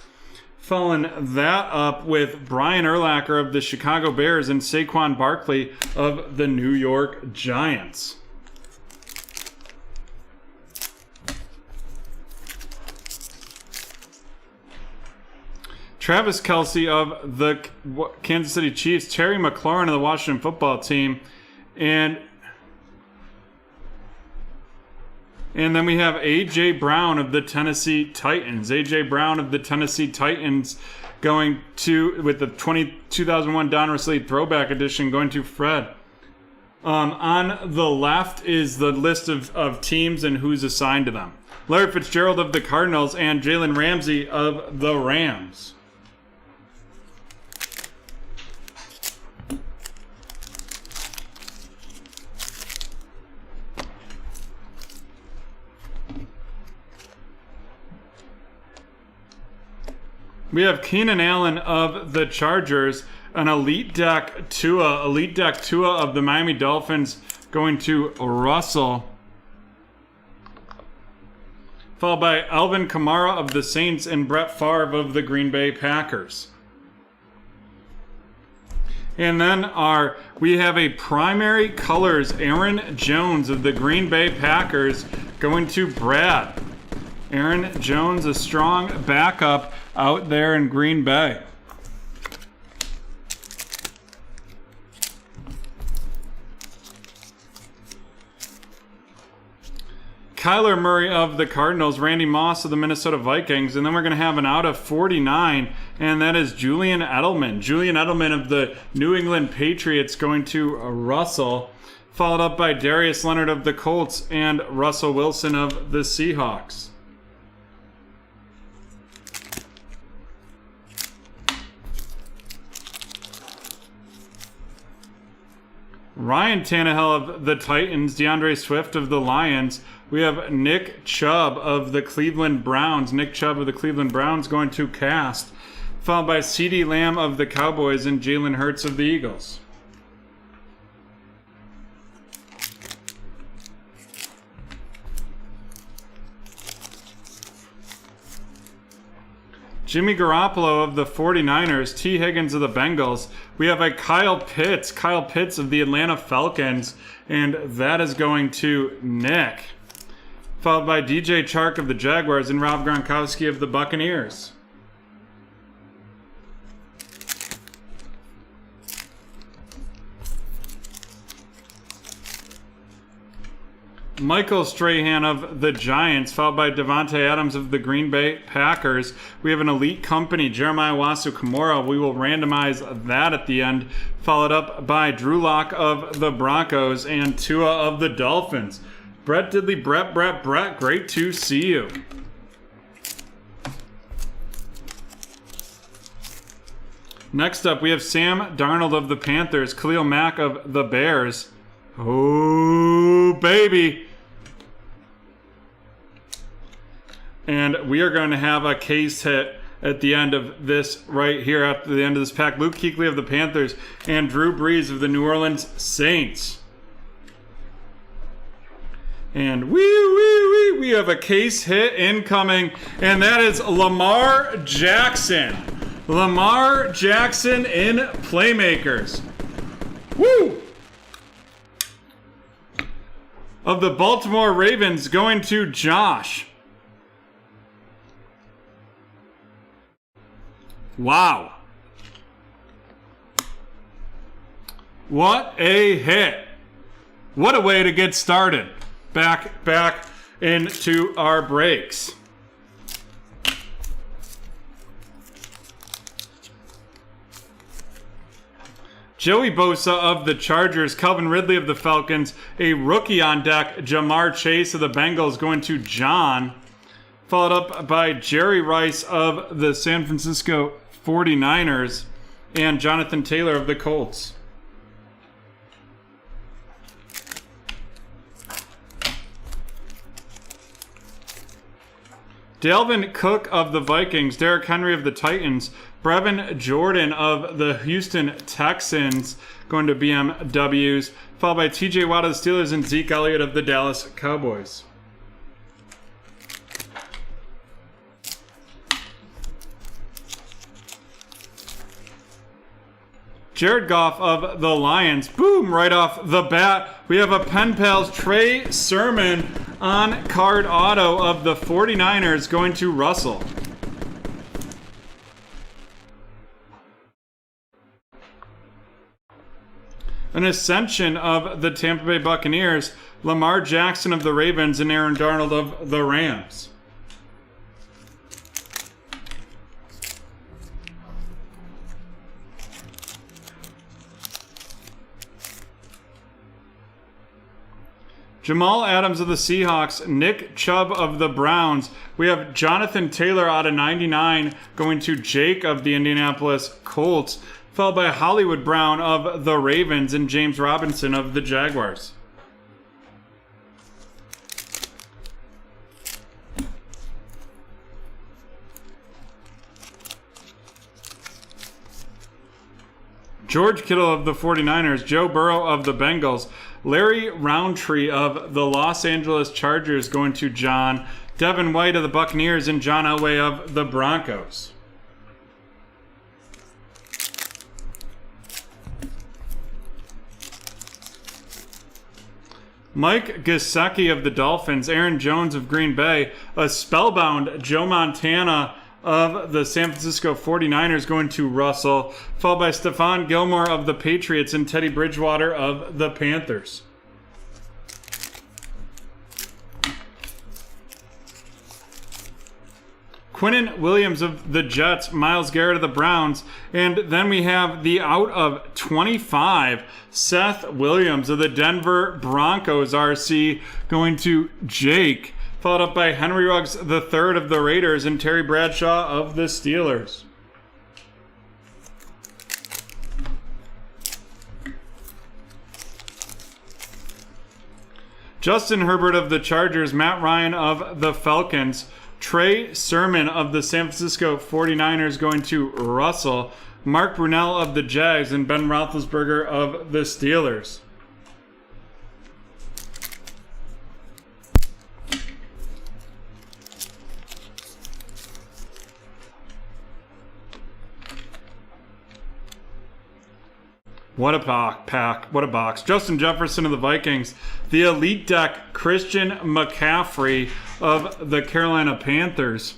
Following that up with Brian Urlacher of the Chicago Bears and Saquon Barkley of the New York Giants. Travis Kelce of the Kansas City Chiefs, Terry McLaurin of the Washington Football Team, and then we have A.J. Brown of the Tennessee Titans. A.J. Brown of the Tennessee Titans going to, with the 2001 Donruss Elite Throwback Edition, going to Fred. On the left is the list of teams and who's assigned to them. Larry Fitzgerald of the Cardinals and Jalen Ramsey of the Rams. We have Keenan Allen of the Chargers, an Elite Deck Tua of the Miami Dolphins going to Russell. Followed by Alvin Kamara of the Saints and Brett Favre of the Green Bay Packers. And then we have a primary colors, Aaron Jones of the Green Bay Packers going to Brad. Aaron Jones, a strong backup out there in Green Bay. Kyler Murray of the Cardinals, Randy Moss of the Minnesota Vikings, and then we're going to have an out of 49, and that is Julian Edelman. Julian Edelman of the New England Patriots going to Russell, followed up by Darius Leonard of the Colts and Russell Wilson of the Seahawks. Ryan Tannehill of the Titans, DeAndre Swift of the Lions. We have Nick Chubb of the Cleveland Browns. Nick Chubb of the Cleveland Browns going to Cast. followed by CeeDee Lamb of the Cowboys and Jalen Hurts of the Eagles. Jimmy Garoppolo of the 49ers, T. Higgins of the Bengals. We have a Kyle Pitts of the Atlanta Falcons, and that is going to Nick. Followed by DJ Chark of the Jaguars and Rob Gronkowski of the Buccaneers. Michael Strahan of the Giants, followed by Devontae Adams of the Green Bay Packers. We have an elite company, Jeremiah Wasu-Kamara. We will randomize that at the end, followed up by Drew Lock of the Broncos and Tua of the Dolphins. Brett Diddley, Brett, great to see you. Next up, we have Sam Darnold of the Panthers, Khalil Mack of the Bears. Oh, baby. And we are going to have a case hit at the end of this right here, after the end of this pack. Luke Kuechly of the Panthers and Drew Brees of the New Orleans Saints. And we have a case hit incoming, and that is Lamar Jackson. Lamar Jackson in Playmakers. Woo! Of the Baltimore Ravens, going to Josh. Wow. What a hit. What a way to get started. Back into our breaks. Joey Bosa of the Chargers, Calvin Ridley of the Falcons, a rookie on deck, Jamar Chase of the Bengals, going to John, followed up by Jerry Rice of the San Francisco 49ers and Jonathan Taylor of the Colts. Dalvin Cook of the Vikings, Derrick Henry of the Titans, Brevin Jordan of the Houston Texans, going to BMWs, followed by TJ Watt of the Steelers and Zeke Elliott of the Dallas Cowboys. Jared Goff of the Lions. Boom, right off the bat. We have a Pen Pals Trey Sermon on card auto of the 49ers, going to Russell. An ascension of the Tampa Bay Buccaneers, Lamar Jackson of the Ravens and Aaron Darnold of the Rams. Jamal Adams of the Seahawks, Nick Chubb of the Browns. We have Jonathan Taylor out of 99 going to Jake of the Indianapolis Colts, followed by Hollywood Brown of the Ravens and James Robinson of the Jaguars. George Kittle of the 49ers, Joe Burrow of the Bengals, Larry Roundtree of the Los Angeles Chargers going to John, Devin White of the Buccaneers and John Elway of the Broncos. Mike Gesicki of the Dolphins, Aaron Jones of Green Bay, a spellbound Joe Montana of the San Francisco 49ers going to Russell, followed by Stephon Gilmore of the Patriots and Teddy Bridgewater of the Panthers. Quinnen Williams of the Jets, Myles Garrett of the Browns, and then we have the out of 25, Seth Williams of the Denver Broncos RC going to Jake, followed up by Henry Ruggs III of the Raiders and Terry Bradshaw of the Steelers. Justin Herbert of the Chargers, Matt Ryan of the Falcons, Trey Sermon of the San Francisco 49ers going to Russell. Mark Brunell of the Jags and Ben Roethlisberger of the Steelers. What a pack. What a box. Justin Jefferson of the Vikings. The Elite Deck, Christian McCaffrey of the Carolina Panthers.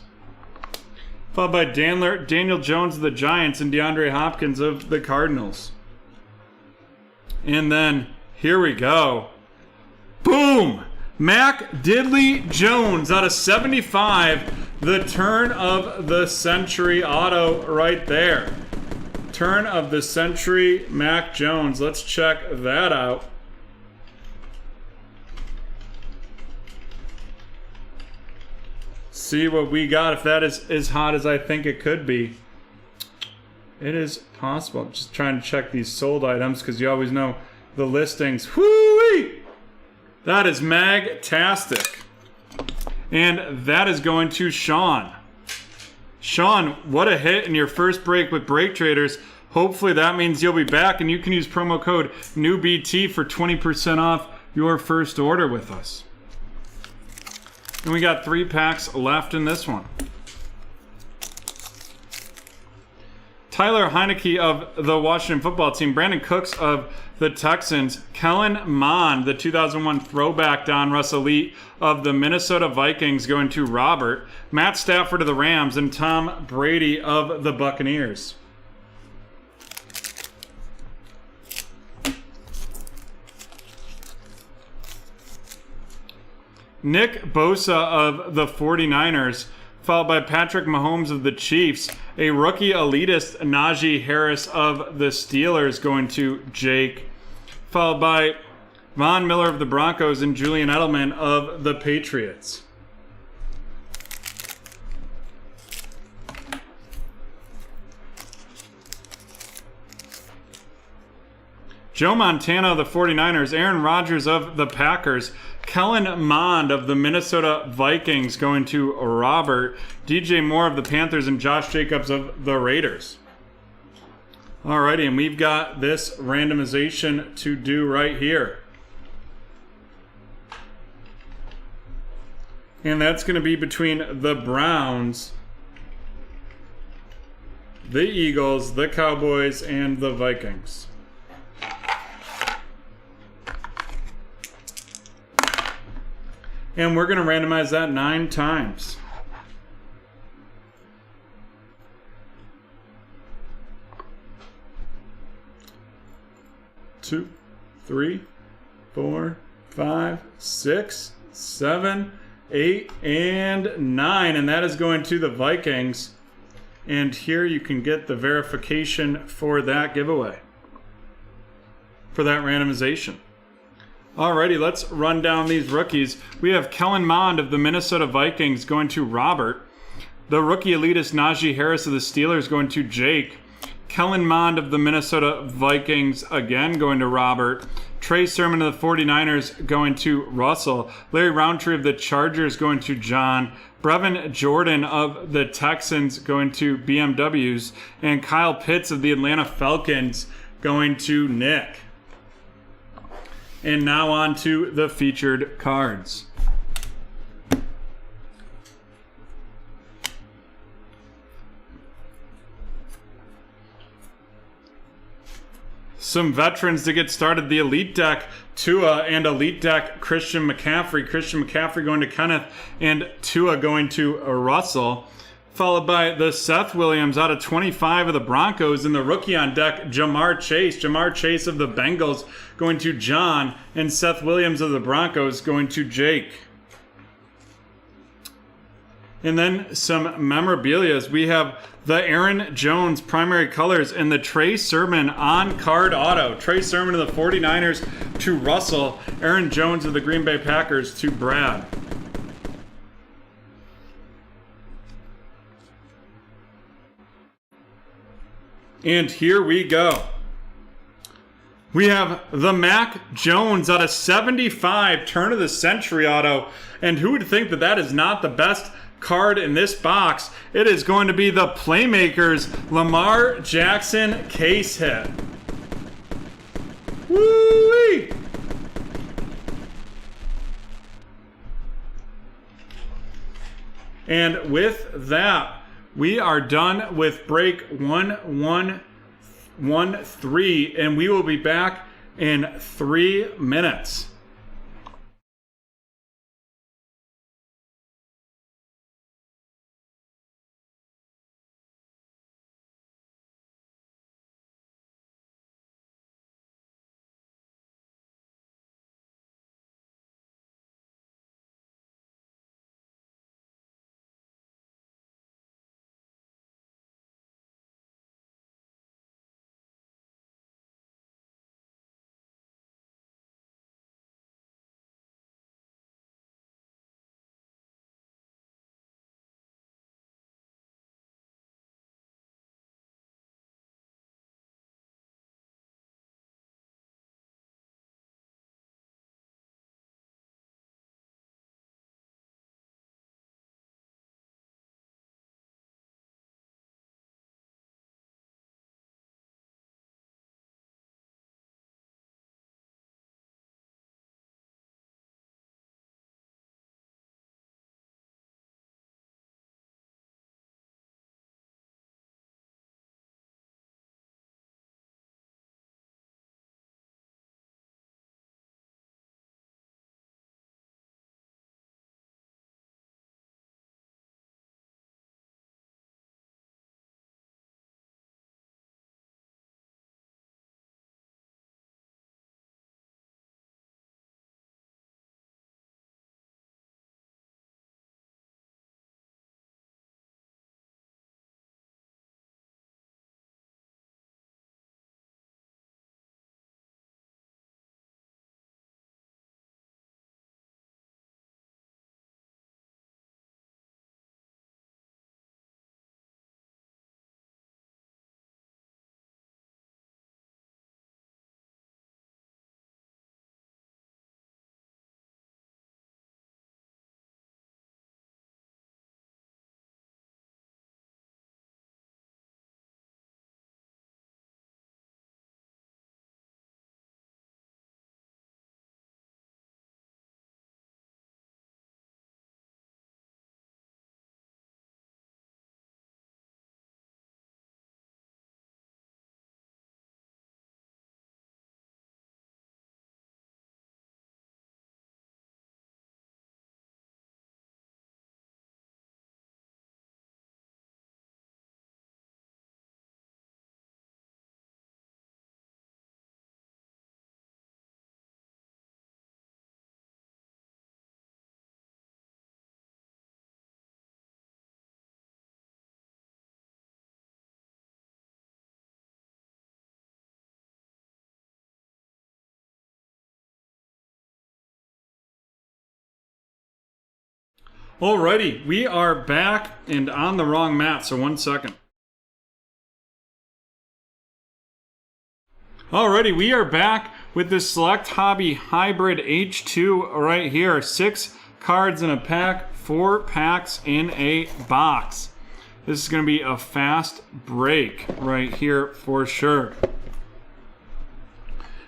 Followed by Daniel Jones of the Giants and DeAndre Hopkins of the Cardinals. And then, here we go. Boom! Mac Diddley Jones out of 75. The turn of the century auto right there. Turn of the century Mac Jones. Let's check that out. See what we got, if that is as hot as I think it could be. It is possible. Just trying to check these sold items because you always know the listings. Whoo-wee! That is mag-tastic. And that is going to Sean. Sean, what a hit in your first break with BreakTraders. Hopefully that means you'll be back and you can use promo code NEWBT for 20% off your first order with us. And we got 3 packs left in this one. Tyler Heineke of the Washington football team. Brandon Cooks of the Texans. Kellen Mond, the 2001 throwback Donruss Elite of the Minnesota Vikings, going to Robert. Matt Stafford of the Rams and Tom Brady of the Buccaneers. Nick Bosa of the 49ers, followed by Patrick Mahomes of the Chiefs. A rookie elitist, Najee Harris of the Steelers, going to Jake. Followed by Von Miller of the Broncos and Julian Edelman of the Patriots. Joe Montana of the 49ers, Aaron Rodgers of the Packers, Kellen Mond of the Minnesota Vikings going to Robert, DJ Moore of the Panthers, and Josh Jacobs of the Raiders. Alrighty, and we've got this randomization to do right here. And that's going to be between the Browns, the Eagles, the Cowboys, and the Vikings. And we're going to randomize that 9 times. Two, 3, 4, 5, 6, 7, 8, and 9. And that is going to the Vikings. And here you can get the verification for that giveaway, for that randomization. Alrighty, let's run down these rookies. We have Kellen Mond of the Minnesota Vikings going to Robert. The rookie elitist Najee Harris of the Steelers going to Jake. Kellen Mond of the Minnesota Vikings again going to Robert. Trey Sermon of the 49ers going to Russell. Larry Roundtree of the Chargers going to John. Brevin Jordan of the Texans going to BMWs. And Kyle Pitts of the Atlanta Falcons going to Nick. And now on to the featured cards. Some veterans to get started. The Elite Deck, Tua, and Elite Deck, Christian McCaffrey. Christian McCaffrey going to Kenneth, and Tua going to Russell. Followed by the Seth Williams out of 25 of the Broncos, and the rookie on deck, Jamar Chase. Jamar Chase of the Bengals going to John, and Seth Williams of the Broncos going to Jake. And then some memorabilias. We have the Aaron Jones primary colors and the Trey Sermon on-card auto. Trey Sermon of the 49ers to Russell. Aaron Jones of the Green Bay Packers to Brad. And here we go. We have the Mac Jones out of 75, turn of the century auto. And who would think that that is not the best card in this box. It is going to be the Playmakers Lamar Jackson case hit. Woo-wee! And with that, we are done with break 1113, and we will be back in 3 minutes. Alrighty, we are back and on the wrong mat, so 1 second. Alrighty, we are back with the Select Hobby Hybrid H2 right here. 6 cards in a pack, 4 packs in a box. This is going to be a fast break right here for sure.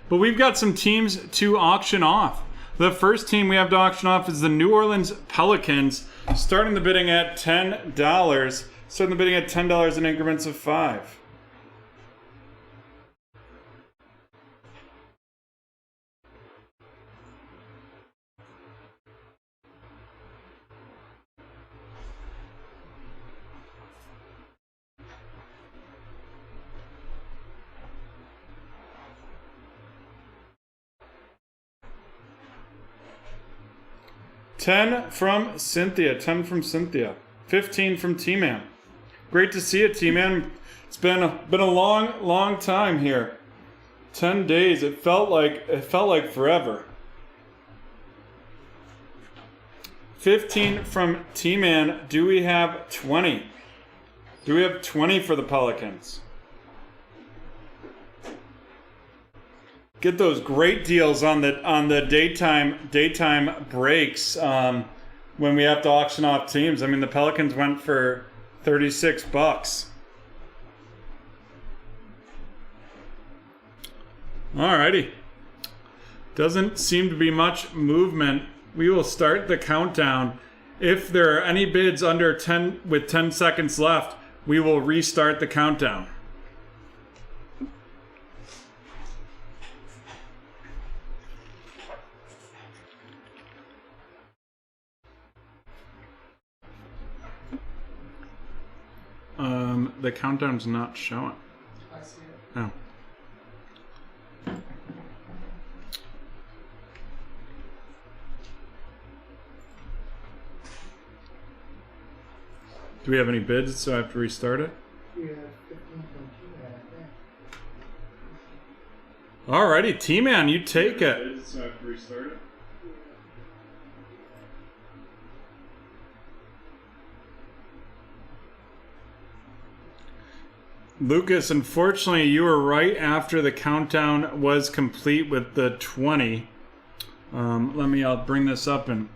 But we've got some teams to auction off. The first team we have to auction off is the New Orleans Pelicans, starting the bidding at $10. Starting the bidding at $10 in increments of 5. $10 from Cynthia. 10 from Cynthia. 15 from T-Man. Great to see it, T-Man. It's been a long time here. 10 days. It felt like forever. 15 from T-Man. Do we have 20? Do we have 20 for the Pelicans? Get those great deals on the daytime breaks. when we have to auction off teams. I mean, the Pelicans went for $36. Alrighty. Doesn't seem to be much movement. We will start the countdown. If there are any bids under 10 with 10 seconds left, we will restart the countdown. The countdown's not showing. I see it. Oh. Do we have any bids, so I have to restart it? We have 15 from T-Man, I think. Alrighty, T-Man, you take it. So I have to restart it? Lucas, unfortunately, you were right after the countdown was complete with the 20. I'll bring this up and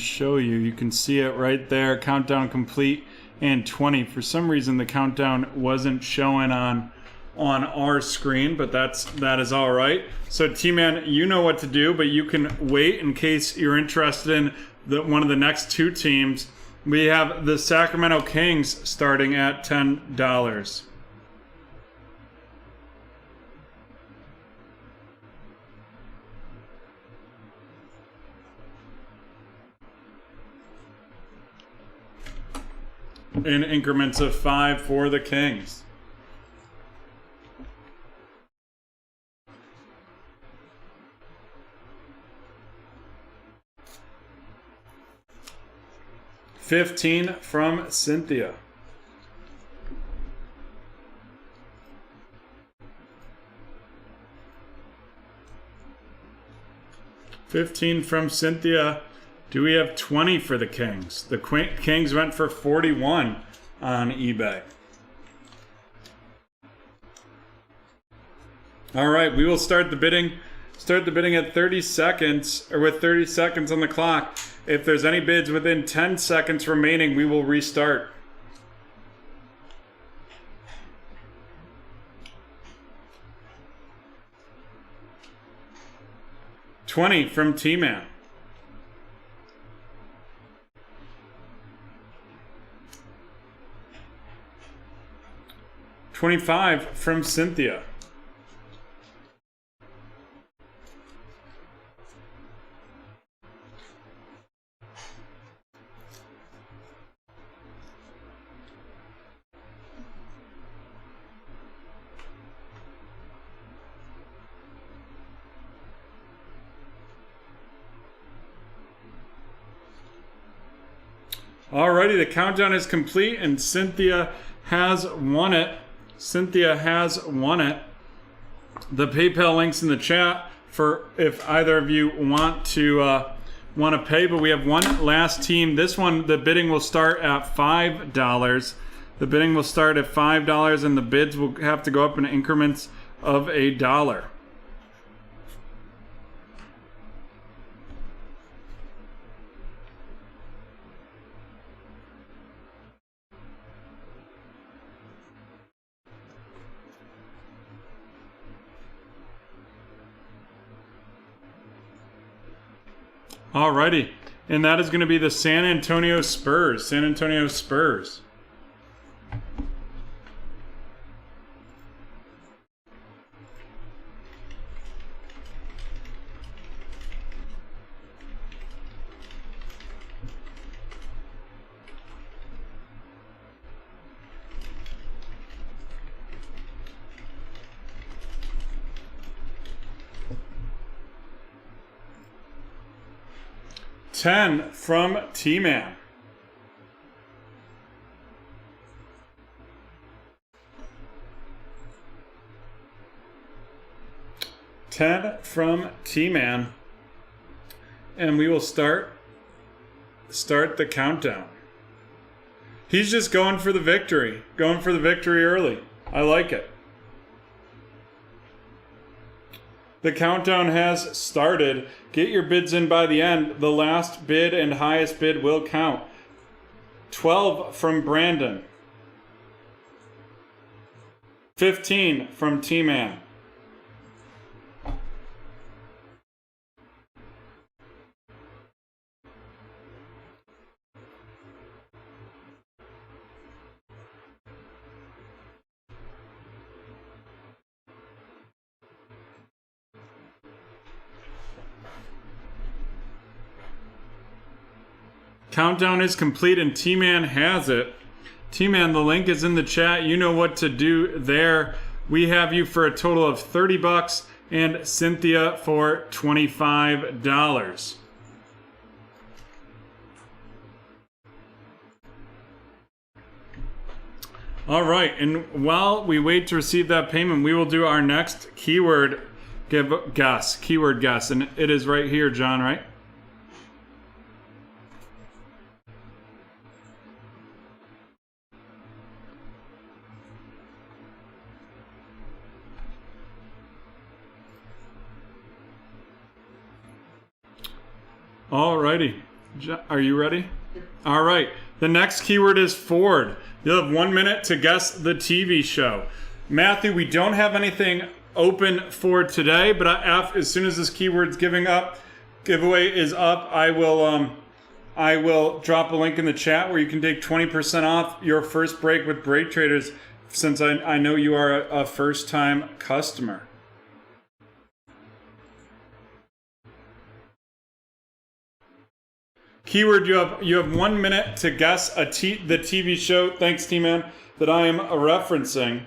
show you. You can see it right there, countdown complete and 20. For some reason, the countdown wasn't showing on our screen, but that is all right. So T-Man, you know what to do, but you can wait in case you're interested in one of the next two teams. We have the Sacramento Kings starting at $10. In increments of 5 for the Kings. $15 from Cynthia. $15 from Cynthia. Do we have 20 for the Kings? The Kings went for 41 on eBay. All right, we will start the bidding. Start the bidding at 30 seconds, or with 30 seconds on the clock. If there's any bids within 10 seconds remaining, we will restart. $20 from T-Man. $25 from Cynthia. Alrighty, the countdown is complete and Cynthia has won it. Cynthia has won it. The PayPal link's in the chat for if either of you want to pay. But we have one last team. This one, the bidding will start at $5. The bidding will start at $5, and the bids will have to go up in increments of $1. Alrighty, and that is going to be the San Antonio Spurs. San Antonio Spurs. $10 from T-Man. $10 from T-Man. And we will start the countdown. He's just going for the victory. Going for the victory early. I like it. The countdown has started. Get your bids in by the end. The last bid and highest bid will count. 12 from Brandon. 15 from T-Man. Countdown is complete and T-Man has it. T-Man, the link is in the chat. You know what to do there. We have you for a total of $30 and Cynthia for $25. All right, and while we wait to receive that payment, we will do our next keyword guess, and it is right here, John, right? Alrighty, are you ready? All right, the next keyword is Ford. You'll have 1 minute to guess the TV show. Matthew, we don't have anything open for today, but as soon as this keyword's giveaway is up, I will drop a link in the chat where you can take 20% off your first break with BreakTraders, since I know you are a first-time customer. Keyword, you have 1 minute to guess the TV show, thanks T-Man, that I am referencing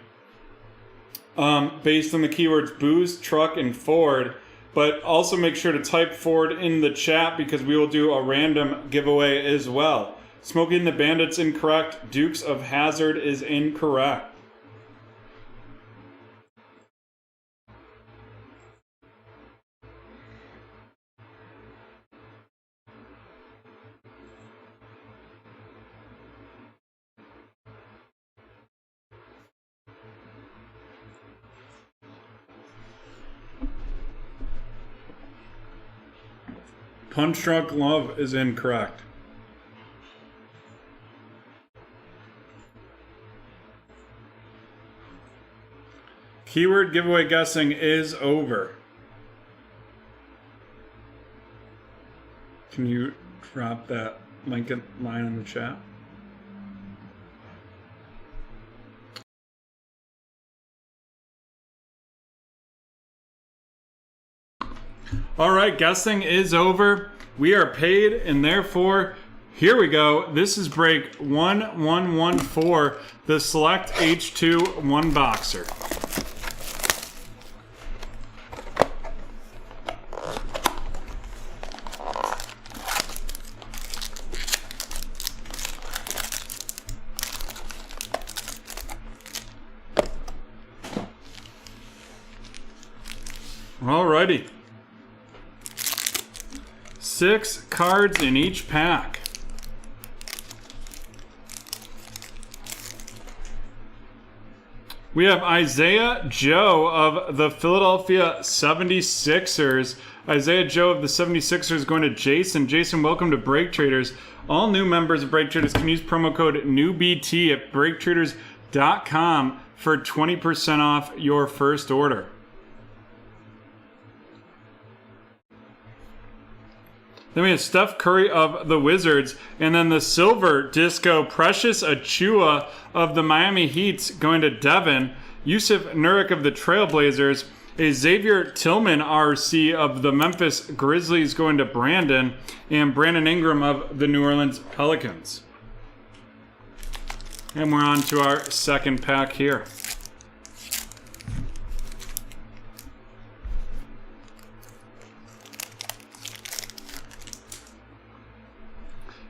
based on the keywords booze, truck, and Ford. But also make sure to type Ford in the chat because we will do a random giveaway as well. Smoking the Bandit's incorrect. Dukes of Hazzard is incorrect. Punch Drunk Love is incorrect. Keyword giveaway guessing is over. Can you drop that link line in the chat? All right, guessing is over. We are paid, and therefore, here we go. This is break 1114, the Select H2 One Boxer. Alrighty. 6 cards in each pack. We have Isaiah Joe of the Philadelphia 76ers. Isaiah Joe of the 76ers going to Jason. Jason, welcome to BreakTraders. All new members of BreakTraders can use promo code NEWBT at BreakTraders.com for 20% off your first order. Then we have Steph Curry of the Wizards. And then the silver disco, Precious Achua of the Miami Heat going to Devin. Yusuf Nurkic of the Trailblazers. A Xavier Tillman RC of the Memphis Grizzlies going to Brandon. And Brandon Ingram of the New Orleans Pelicans. And we're on to our second pack here.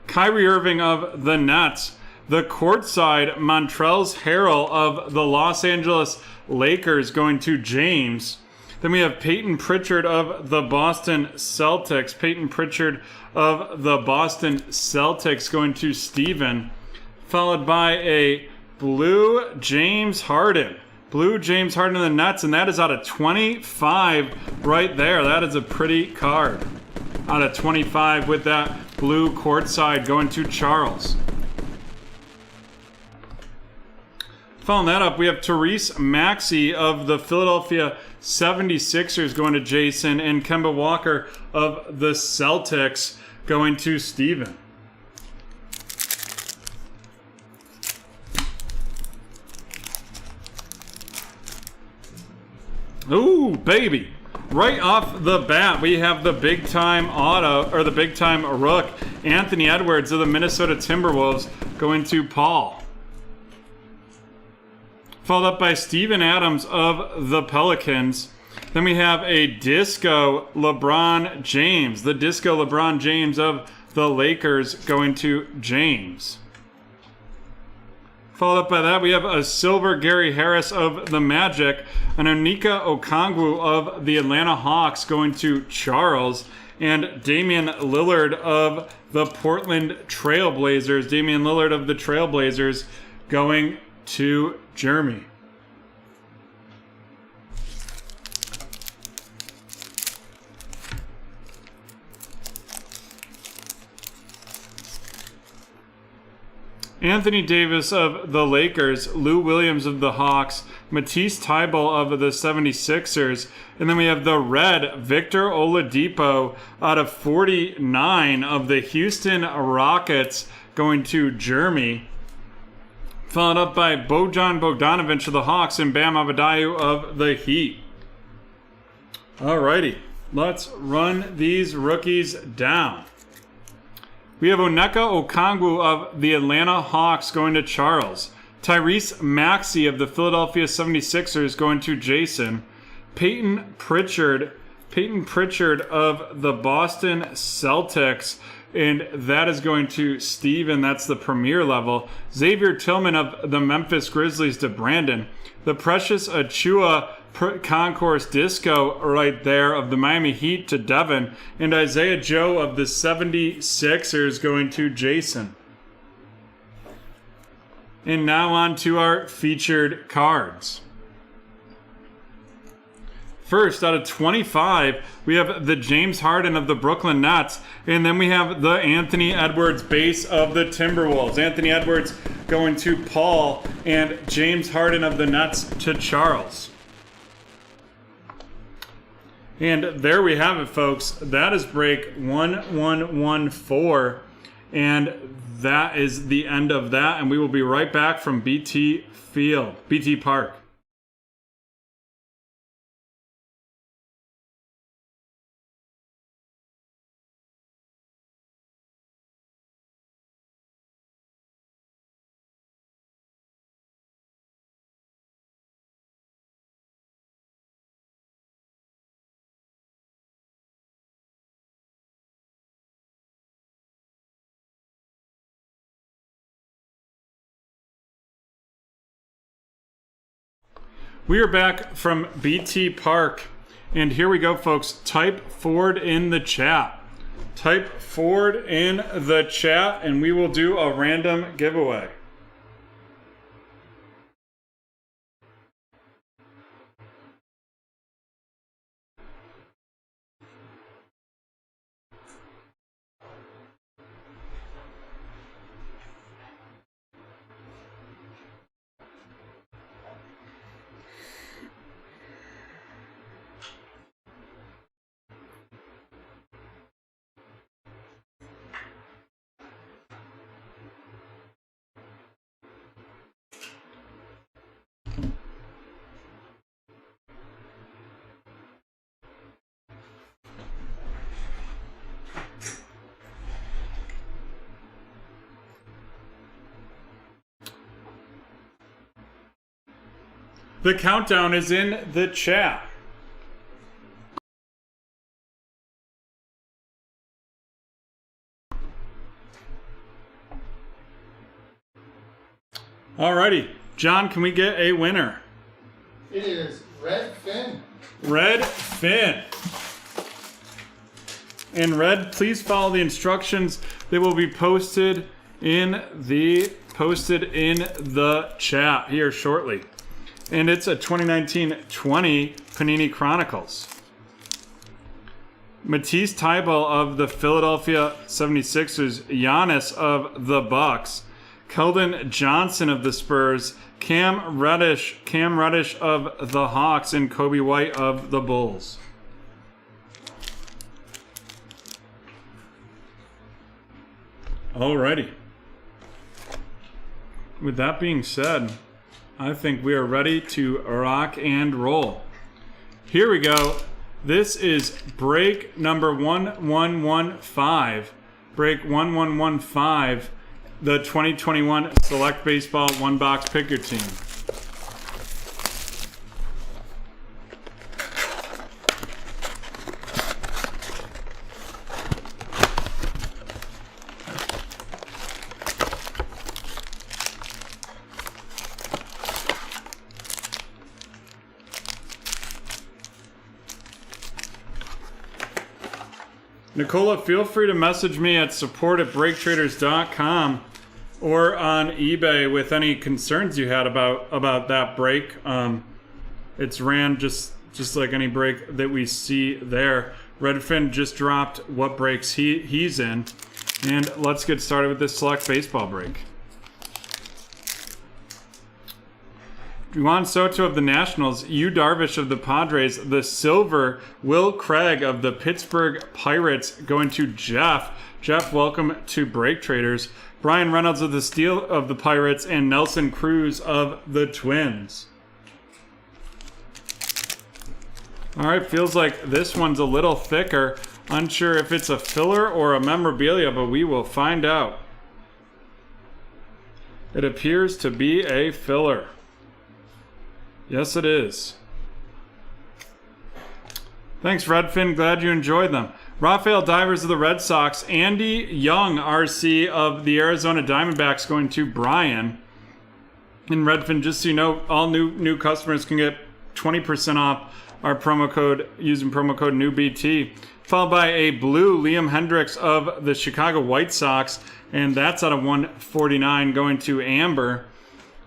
Kyrie Irving of the Nets. The courtside Montrezl Harrell of the Los Angeles Lakers going to James. Then we have Peyton Pritchard of the Boston Celtics. Peyton Pritchard of the Boston Celtics going to Steven. Followed by a blue James Harden. Blue, James Harden of the Nets, and that is out of 25 right there. That is a pretty card. Out of 25 with that blue courtside going to Charles. Following that up, we have Therese Maxey of the Philadelphia 76ers going to Jason, and Kemba Walker of the Celtics going to Steven. Ooh, baby. Right off the bat, we have the big time auto, or the big time rook, Anthony Edwards of the Minnesota Timberwolves going to Paul. Followed up by Steven Adams of the Pelicans. Then we have a disco LeBron James, the disco LeBron James of the Lakers going to James. Followed up by that, we have a silver Gary Harris of the Magic, an Onika Okongwu of the Atlanta Hawks going to Charles, and Damian Lillard of the Portland Trailblazers. Damian Lillard of the Trailblazers going to Jeremy. Anthony Davis of the Lakers, Lou Williams of the Hawks, Matisse Thybulle of the 76ers, and then we have the red Victor Oladipo out of 49 of the Houston Rockets going to Jeremy. Followed up by Bojan Bogdanovic of the Hawks and Bam Adebayo of the Heat. Alrighty, let's run these rookies down. We have Onyeka Okongwu of the Atlanta Hawks going to Charles. Tyrese Maxey of the Philadelphia 76ers going to Jason. Peyton Pritchard of the Boston Celtics, and that is going to Steven. That's the premier level. Xavier Tillman of the Memphis Grizzlies to Brandon. The Precious Achua Concourse Disco right there of the Miami Heat to Devin, and Isaiah Joe of the 76ers going to Jason. And now on to our featured cards. First, out of 25, we have the James Harden of the Brooklyn Nets, and then we have the Anthony Edwards base of the Timberwolves. Anthony Edwards going to Paul, and James Harden of the Nets to Charles. And there we have it, folks. That is break 1114, and that is the end of that. And we will be right back from BT Park. We are back from BT Park, and here we go, folks. Type Ford in the chat. Type Ford in the chat, and we will do a random giveaway. The countdown is in the chat. Alrighty, John, can we get a winner? It is Red Finn. Red Finn. And Red, please follow the instructions. They will be posted in the chat here shortly. And it's a 2019-20 Panini Chronicles. Matisse Thybulle of the Philadelphia 76ers, Giannis of the Bucks, Keldon Johnson of the Spurs, Cam Reddish of the Hawks, and Kobe White of the Bulls. Alrighty. With that being said, I think we are ready to rock and roll. Here we go. This is break number 1115. Break 1115. The 2021 Select Baseball One Box Pick Your Team. Nicola, feel free to message me at support@breaktraders.com or on eBay with any concerns you had about that break. It's ran just like any break that we see there. Redfin just dropped what breaks he's in. And let's get started with this Select Baseball break. Juan Soto of the Nationals, Yu Darvish of the Padres, the silver, Will Craig of the Pittsburgh Pirates going to Jeff. Jeff, welcome to Break Traders. Brian Reynolds of the Steel of the Pirates, and Nelson Cruz of the Twins. All right, feels like this one's a little thicker. Unsure if it's a filler or a memorabilia, but we will find out. It appears to be a filler. Yes, it is. Thanks, Redfin. Glad you enjoyed them. Rafael Divers of the Red Sox. Andy Young, RC of the Arizona Diamondbacks, going to Brian. And Redfin, just so you know, all new customers can get 20% off our promo code using promo code NEWBT. Followed by a blue Liam Hendricks of the Chicago White Sox. And that's out of 149 going to Amber.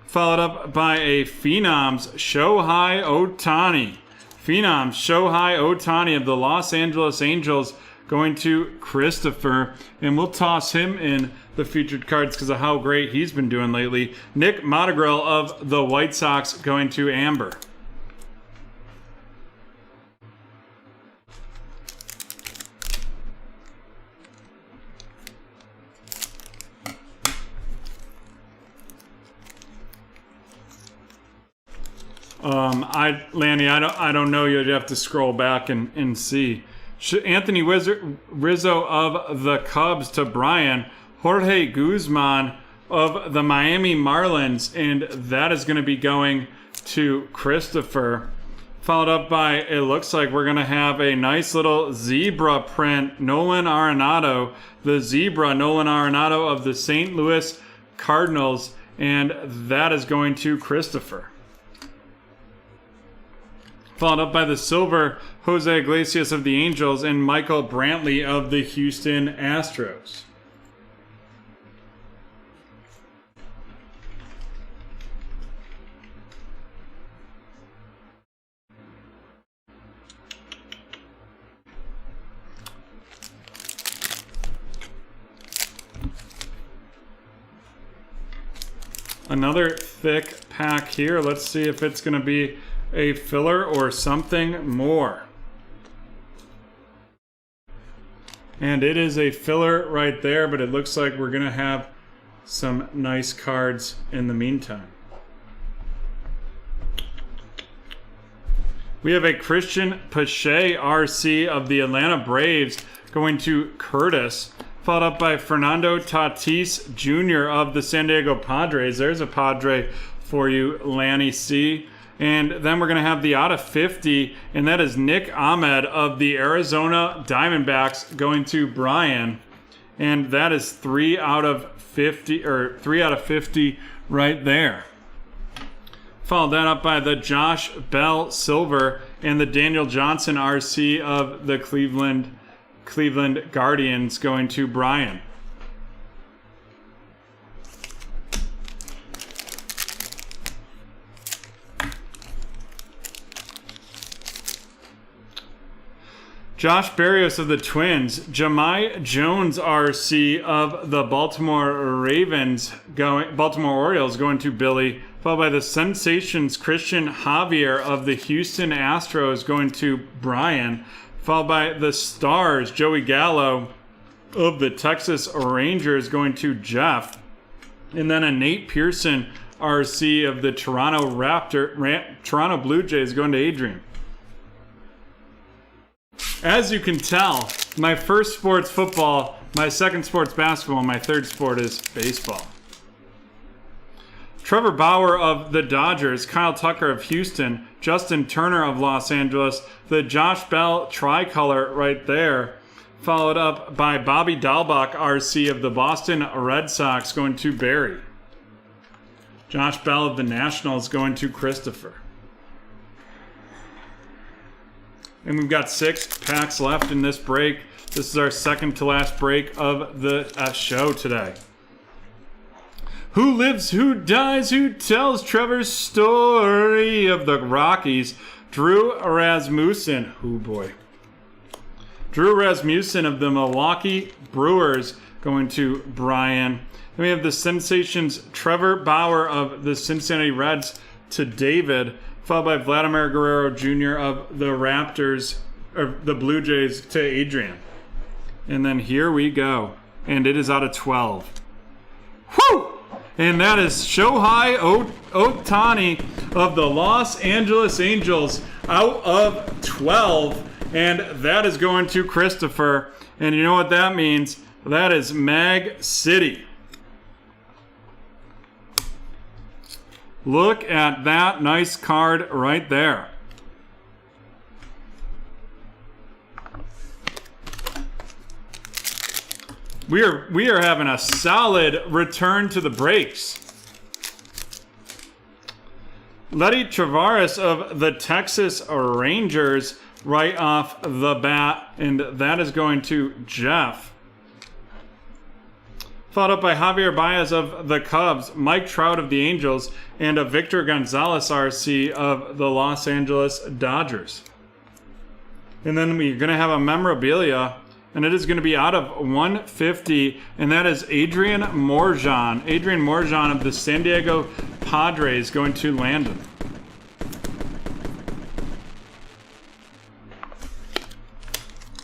Followed up by a Phenoms Shohei Ohtani. Phenoms Shohei Ohtani of the Los Angeles Angels going to Christopher. And we'll toss him in the featured cards because of how great he's been doing lately. Nick Montagrill of the White Sox going to Amber. Lanny, I don't know. You'd have to scroll back and see. Anthony Rizzo of the Cubs to Brian. Jorge Guzman of the Miami Marlins, and that is going to be going to Christopher. Followed up by, it looks like we're going to have a nice little zebra print. Nolan Arenado, the zebra Nolan Arenado of the St. Louis Cardinals, and that is going to Christopher. Followed up by the silver Jose Iglesias of the Angels and Michael Brantley of the Houston Astros. Another thick pack here. Let's see if it's going to be a filler or something more. And it is a filler right there, but it looks like we're going to have some nice cards in the meantime. We have a Christian Pache RC of the Atlanta Braves going to Curtis, followed up by Fernando Tatis Jr. of the San Diego Padres. There's a Padre for you, Lanny C. And then we're going to have the out of 50, and that is Nick Ahmed of the Arizona Diamondbacks going to Brian. And that is 3 out of 50 right there. Followed that up by the Josh Bell Silver and the Daniel Johnson RC of the Cleveland Guardians going to Brian. Josh Berrios of the Twins. Jahmai Jones, RC of the Baltimore Orioles, going to Billy. Followed by the Sensations, Christian Javier of the Houston Astros, going to Brian. Followed by the Stars, Joey Gallo of the Texas Rangers, going to Jeff. And then a Nate Pearson, RC of the Toronto Blue Jays, going to Adrian. As you can tell, my first sport's football, my second sport's basketball, my third sport is baseball. Trevor Bauer of the Dodgers, Kyle Tucker of Houston, Justin Turner of Los Angeles, the Josh Bell tricolor right there, followed up by Bobby Dahlbach, RC of the Boston Red Sox, going to Barry. Josh Bell of the Nationals, going to Christopher. And we've got 6 packs left in this break. This is our second to last break of the show today. Who lives, who dies, who tells Trevor's story of the Rockies? Drew Rasmussen. Oh boy. Drew Rasmussen of the Milwaukee Brewers, going to Brian. Then we have the Sensations, Trevor Bauer of the Cincinnati Reds, to David. Followed by Vladimir Guerrero Jr. of the Raptors, or the Blue Jays, to Adrian. And then here we go. And it is out of 12. Whew! And that is Shohei Ohtani of the Los Angeles Angels, out of 12. And that is going to Christopher. And you know what that means? That is Mag City. Look at that nice card right there. We are having a solid return to the breaks. Letty Travaris of the Texas Rangers right off the bat, and that is going to Jeff. Followed up by Javier Baez of the Cubs, Mike Trout of the Angels, and a Victor Gonzalez, RC of the Los Angeles Dodgers. And then we're going to have a memorabilia, and it is going to be out of 150, and that is Adrian Morjan. Adrian Morjan of the San Diego Padres, going to Landon.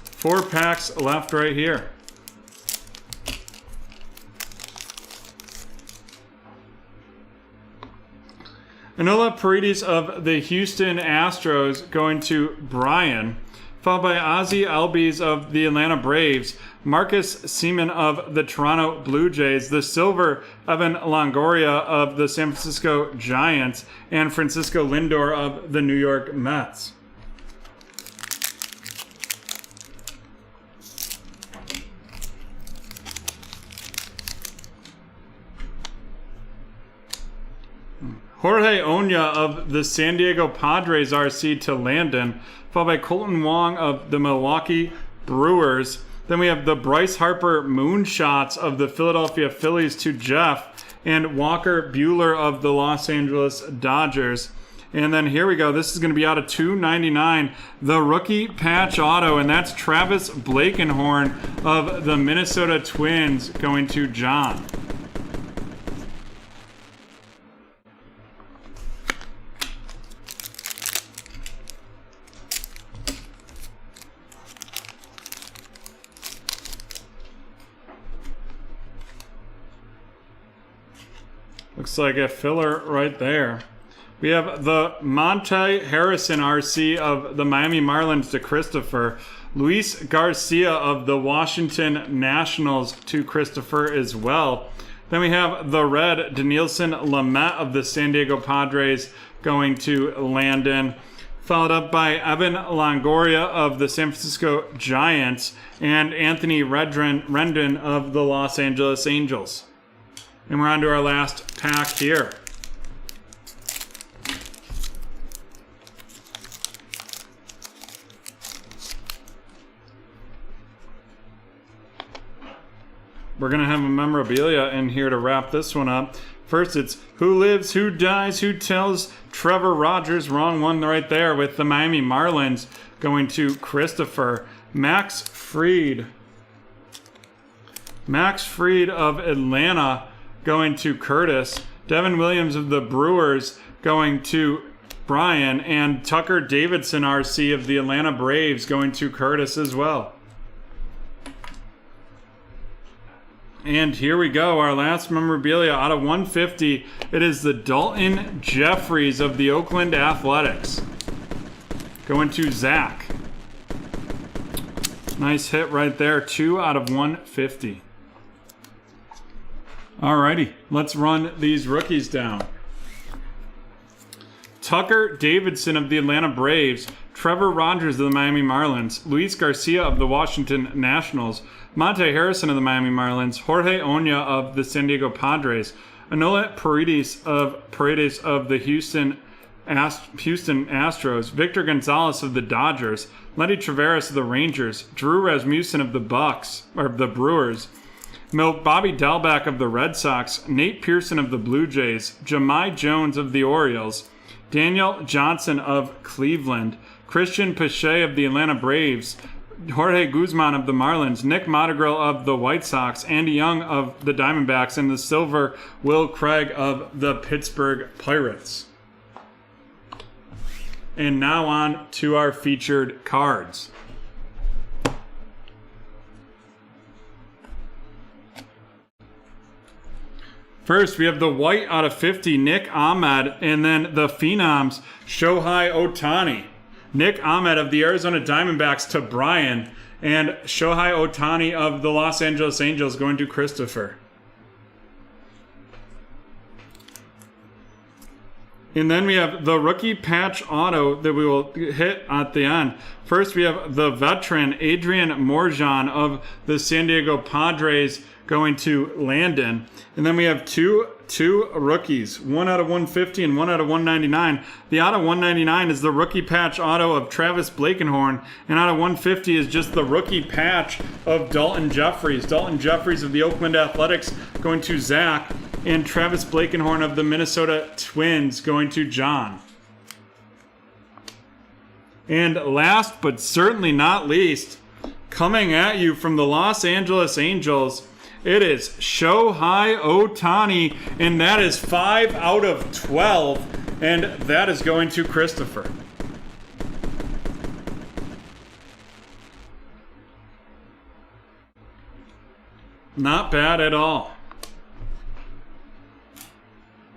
Four packs left right here. Enola Paredes of the Houston Astros, going to Brian. Followed by Ozzie Albies of the Atlanta Braves, Marcus Seaman of the Toronto Blue Jays, the silver Evan Longoria of the San Francisco Giants, and Francisco Lindor of the New York Mets. Jorge Oña of the San Diego Padres, RC, to Landon, followed by Colton Wong of the Milwaukee Brewers. Then we have the Bryce Harper Moonshots of the Philadelphia Phillies, to Jeff, and Walker Buehler of the Los Angeles Dodgers. And then here we go. This is going to be out of 299, the rookie patch auto, and that's Travis Blakenhorn of the Minnesota Twins, going to John. Looks like a filler right there. We have the Monte Harrison, RC, of the Miami Marlins, to Christopher. Luis Garcia of the Washington Nationals, to Christopher as well. Then we have the red Denilson Lamet of the San Diego Padres, going to Landon. Followed up by Evan Longoria of the San Francisco Giants, and Anthony Rendon of the Los Angeles Angels. And we're on to our last pack here. We're going to have a memorabilia in here to wrap this one up. First, it's Who Lives, Who Dies, Who Tells Trevor Rogers. Wrong one right there, with the Miami Marlins, going to Christopher. Max Fried. Max Fried of Atlanta going to Curtis. Devin Williams of the Brewers going to Brian. And Tucker Davidson, RC of the Atlanta Braves, going to Curtis as well. And here we go, our last memorabilia out of 150. It is the Dalton Jeffries of the Oakland Athletics. Going to Zach. Nice hit right there, 2 out of 150. Alrighty, let's run these rookies down. Tucker Davidson of the Atlanta Braves, Trevor Rogers of the Miami Marlins, Luis Garcia of the Washington Nationals, Monte Harrison of the Miami Marlins, Jorge Oña of the San Diego Padres, Anola Paredes of the Houston Astros, Victor Gonzalez of the Dodgers, Letty Traveris of the Rangers, Drew Rasmussen of the Brewers, Bobby Dalbec of the Red Sox, Nate Pearson of the Blue Jays, Jahmai Jones of the Orioles, Daniel Johnson of Cleveland, Christian Pache of the Atlanta Braves, Jorge Guzman of the Marlins, Nick Montagrill of the White Sox, Andy Young of the Diamondbacks, and the silver Will Craig of the Pittsburgh Pirates. And now on to our featured cards. First, we have the white out of 50, Nick Ahmed, and then the Phenoms, Shohei Ohtani. Nick Ahmed of the Arizona Diamondbacks to Brian, and Shohei Ohtani of the Los Angeles Angels going to Christopher. And then we have the rookie patch auto that we will hit at the end. First, we have the veteran Adrian Morjan of the San Diego Padres going to Landon. And then we have two rookies, 1 out of 150 and 1 out of 199. The out of 199 is the rookie patch auto of Travis Blakenhorn, and out of 150 is just the rookie patch of Dalton Jeffries. Dalton Jeffries of the Oakland Athletics going to Zach, and Travis Blakenhorn of the Minnesota Twins going to John. And last but certainly not least, coming at you from the Los Angeles Angels, it is Shohei Ohtani, and that is 5 out of 12, and that is going to Christopher. Not bad at all.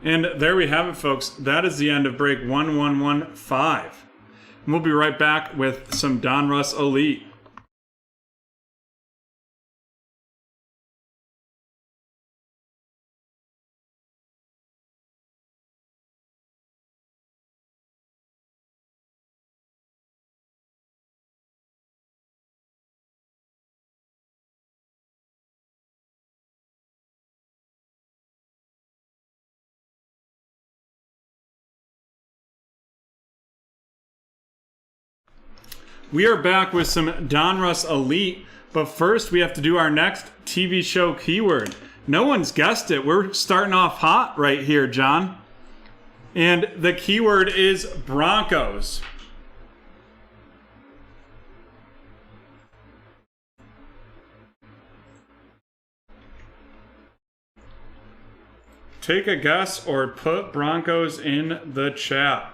And there we have it, folks. That is the end of break 1115. And we'll be right back with some Donruss Elite. We are back with some Donruss Elite, but first we have to do our next TV show keyword. No one's guessed it. We're starting off hot right here, John. And the keyword is Broncos. Take a guess or put Broncos in the chat.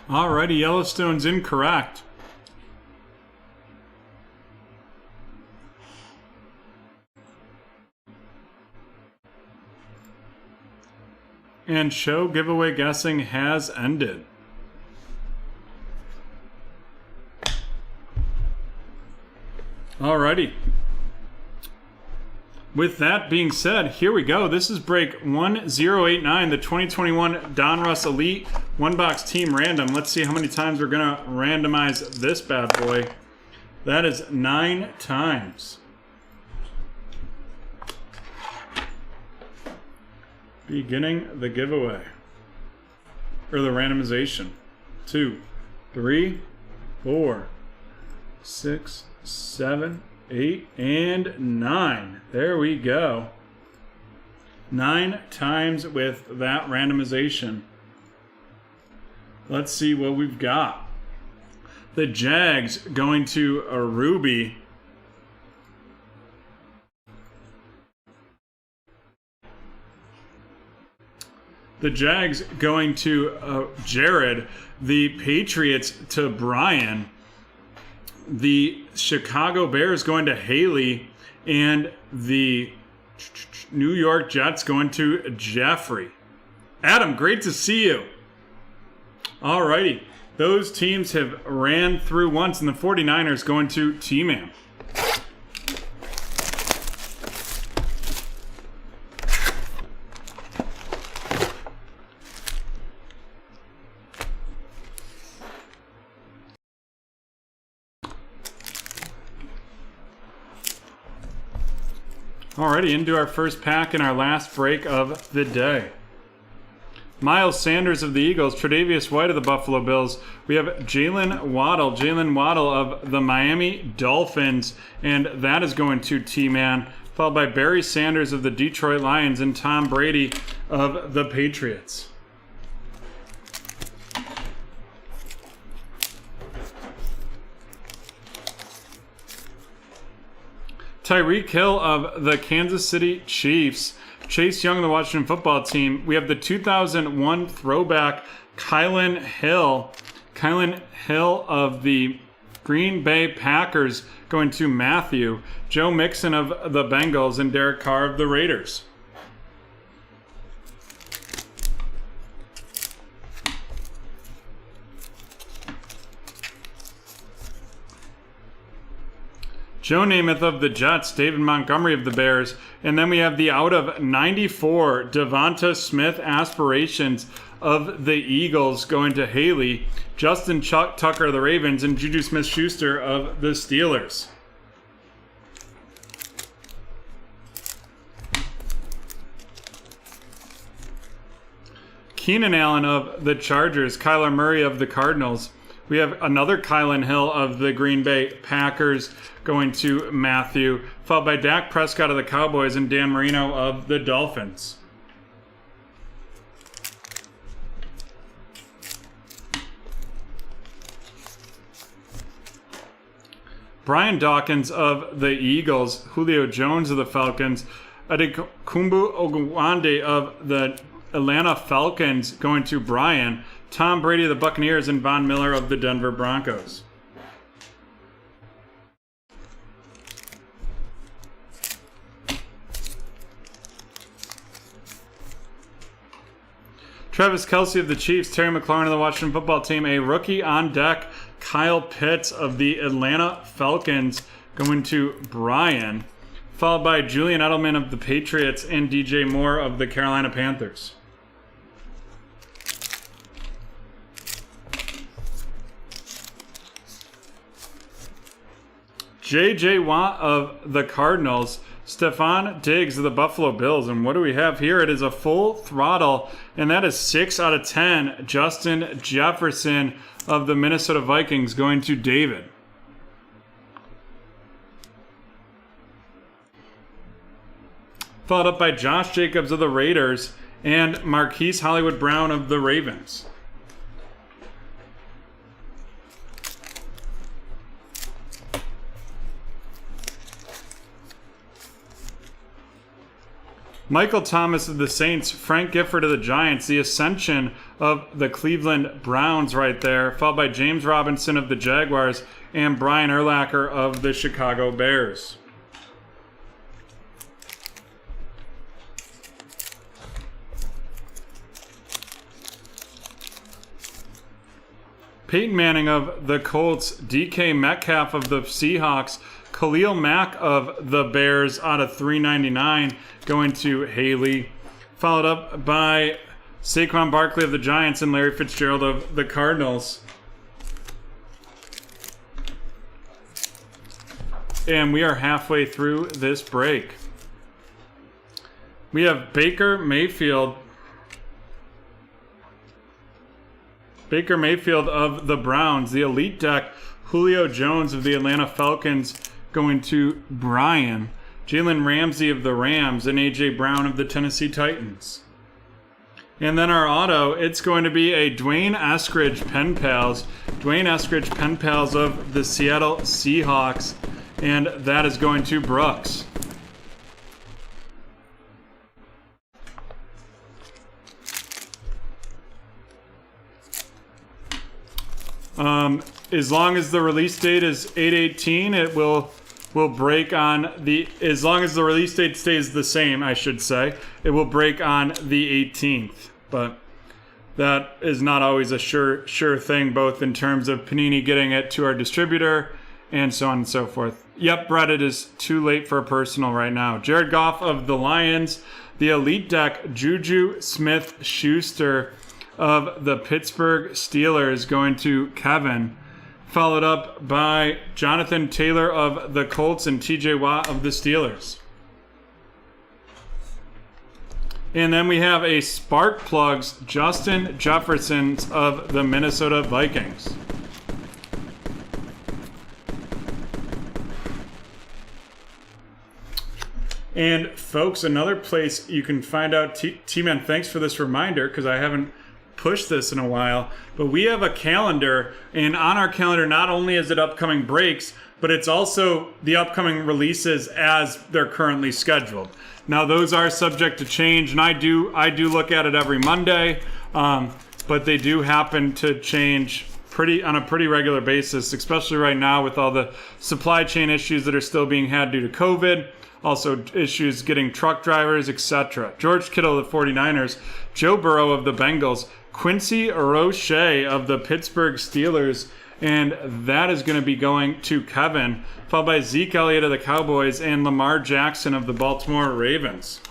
Alrighty, Yellowstone's incorrect. And show giveaway guessing has ended. Alrighty. With that being said, here we go. This is break 1089, the 2021 Donruss Elite one box team random. Let's see how many times we're going to randomize this bad boy. That is 9 times. Beginning the giveaway. Or the randomization. 2, 3, 4, 6, 7, 8, and 9. There we go. 9 times with that randomization. Let's see what we've got. The Jags going to a Ruby. The Jags going to Jared. The Patriots to Brian. The Chicago Bears going to Haley. And the New York Jets going to Jeffrey. Adam, great to see you. Alrighty. Those teams have ran through once, and the 49ers going to T-Man. Alrighty, into our first pack in our last break of the day. Miles Sanders of the Eagles, Tre'Davious White of the Buffalo Bills. We have Jalen Waddle of the Miami Dolphins, and that is going to T-Man, followed by Barry Sanders of the Detroit Lions and Tom Brady of the Patriots. Tyreek Hill of the Kansas City Chiefs. Chase Young of the Washington Football Team. We have the 2001 throwback Kylan Hill. Kylan Hill of the Green Bay Packers going to Matthew. Joe Mixon of the Bengals and Derek Carr of the Raiders. Joe Namath of the Jets, David Montgomery of the Bears, and then we have the out of 94 Devonta Smith aspirations of the Eagles going to Haley, Justin Tucker of the Ravens, and Juju Smith-Schuster of the Steelers. Keenan Allen of the Chargers, Kyler Murray of the Cardinals. We have another Kylan Hill of the Green Bay Packers going to Matthew, followed by Dak Prescott of the Cowboys and Dan Marino of the Dolphins. Brian Dawkins of the Eagles, Julio Jones of the Falcons, Adekumbu Ogwande of the Atlanta Falcons going to Brian, Tom Brady of the Buccaneers, and Von Miller of the Denver Broncos. Travis Kelce of the Chiefs, Terry McLaurin of the Washington Football Team, a rookie on deck, Kyle Pitts of the Atlanta Falcons going to Brian, followed by Julian Edelman of the Patriots and DJ Moore of the Carolina Panthers. J.J. Watt of the Cardinals, Stephon Diggs of the Buffalo Bills. And what do we have here? It is a full throttle, and that is 6 out of 10. Justin Jefferson of the Minnesota Vikings going to David. Followed up by Josh Jacobs of the Raiders and Marquise Hollywood Brown of the Ravens. Michael Thomas of the Saints, Frank Gifford of the Giants, the ascension of the Cleveland Browns right there, followed by James Robinson of the Jaguars and Brian Urlacher of the Chicago Bears. Peyton Manning of the Colts, DK Metcalf of the Seahawks, Khalil Mack of the Bears out of 399 going to Haley. Followed up by Saquon Barkley of the Giants and Larry Fitzgerald of the Cardinals. And we are halfway through this break. We have Baker Mayfield of the Browns, the Elite Deck, Julio Jones of the Atlanta Falcons going to Brian, Jalen Ramsey of the Rams, and A.J. Brown of the Tennessee Titans. And then our auto, it's going to be a Dwayne Eskridge Pen Pals. Dwayne Eskridge Pen Pals of the Seattle Seahawks. And that is going to Brooks. As long as the release date is 8/18, it will break on the, as long as the release date stays the same, I should say, it will break on the 18th. But that is not always a sure thing, both in terms of Panini getting it to our distributor and so on and so forth. Yep, Brett, it is too late for a personal right now. Jared Goff of the Lions, the Elite Deck, Juju Smith-Schuster of the Pittsburgh Steelers going to Kevin. Followed up by Jonathan Taylor of the Colts and TJ Watt of the Steelers. And then we have a Spark Plugs, Justin Jefferson of the Minnesota Vikings. And folks, another place you can find out, T-Man, thanks for this reminder because I haven't pushed this in a while, but we have a calendar, and on our calendar not only is it upcoming breaks, but it's also the upcoming releases as they're currently scheduled. Now those are subject to change, and I do look at it every Monday, but they do happen to change on a pretty regular basis, especially right now with all the supply chain issues that are still being had due to COVID. Also issues getting truck drivers, etc. George Kittle of the 49ers, Joe Burrow of the Bengals, Quincy Roche of the Pittsburgh Steelers, and that is going to be going to Kevin, followed by Zeke Elliott of the Cowboys and Lamar Jackson of the Baltimore Ravens.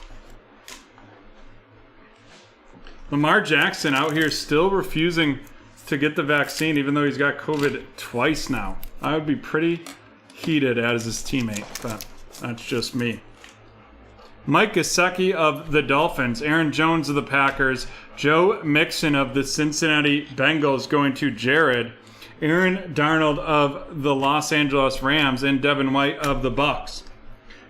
Lamar Jackson out here still refusing to get the vaccine, even though he's got COVID twice now. I would be pretty heated as his teammate, but that's just me. Mike Gesicki of the Dolphins, Aaron Jones of the Packers, Joe Mixon of the Cincinnati Bengals going to Jared, Aaron Darnold of the Los Angeles Rams, and Devin White of the Bucks.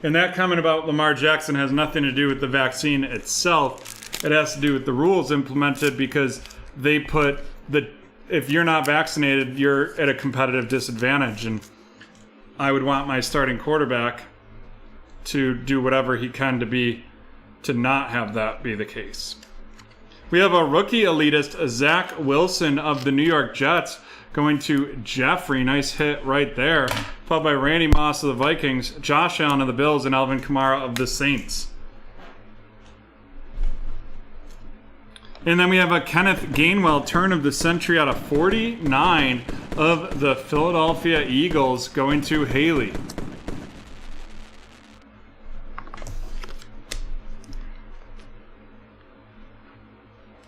And that comment about Lamar Jackson has nothing to do with the vaccine itself. It has to do with the rules implemented because they put if you're not vaccinated, you're at a competitive disadvantage. And I would want my starting quarterback to do whatever he can to not have that be the case. We have a rookie elitist, Zach Wilson of the New York Jets, going to Jeffrey. Nice hit right there. Followed by Randy Moss of the Vikings, Josh Allen of the Bills, and Alvin Kamara of the Saints. And then we have a Kenneth Gainwell, turn of the century out of 49 of the Philadelphia Eagles, going to Haley.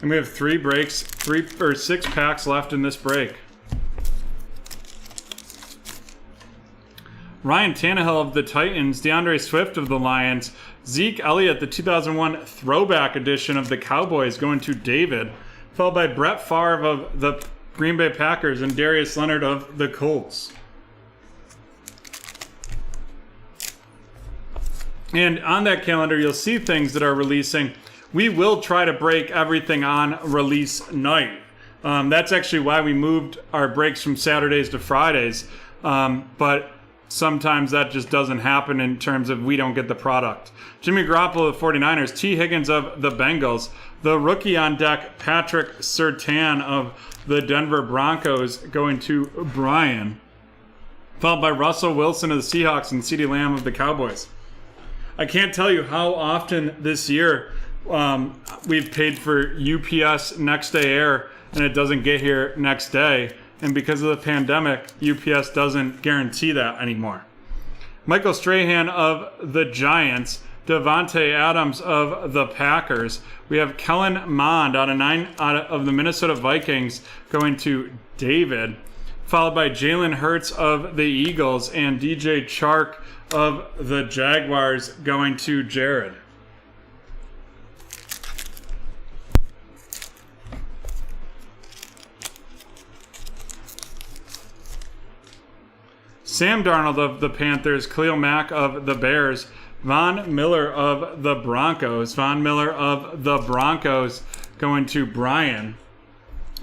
And we have 6 packs left in this break. Ryan Tannehill of the Titans, DeAndre Swift of the Lions, Zeke Elliott, the 2001 throwback edition of the Cowboys, going to David, followed by Brett Favre of the Green Bay Packers and Darius Leonard of the Colts. And on that calendar, you'll see things that are releasing. We will try to break everything on release night. That's actually why we moved our breaks from Saturdays to Fridays. But sometimes that just doesn't happen in terms of we don't get the product. Jimmy Garoppolo of the 49ers, T. Higgins of the Bengals, the rookie on deck, Patrick Surtain of the Denver Broncos, going to Brian, followed by Russell Wilson of the Seahawks and CeeDee Lamb of the Cowboys. I can't tell you how often this year we've paid for UPS next day air and it doesn't get here next day. and because of the pandemic, UPS doesn't guarantee that anymore. Michael Strahan of the Giants, Devontae Adams of the Packers. We have Kellen Mond out of the Minnesota Vikings going to David, followed by Jalen Hurts of the Eagles and DJ Chark of the Jaguars going to Jared. Sam Darnold of the Panthers, Khalil Mack of the Bears, Von Miller of the Broncos. Von Miller of the Broncos going to Brian,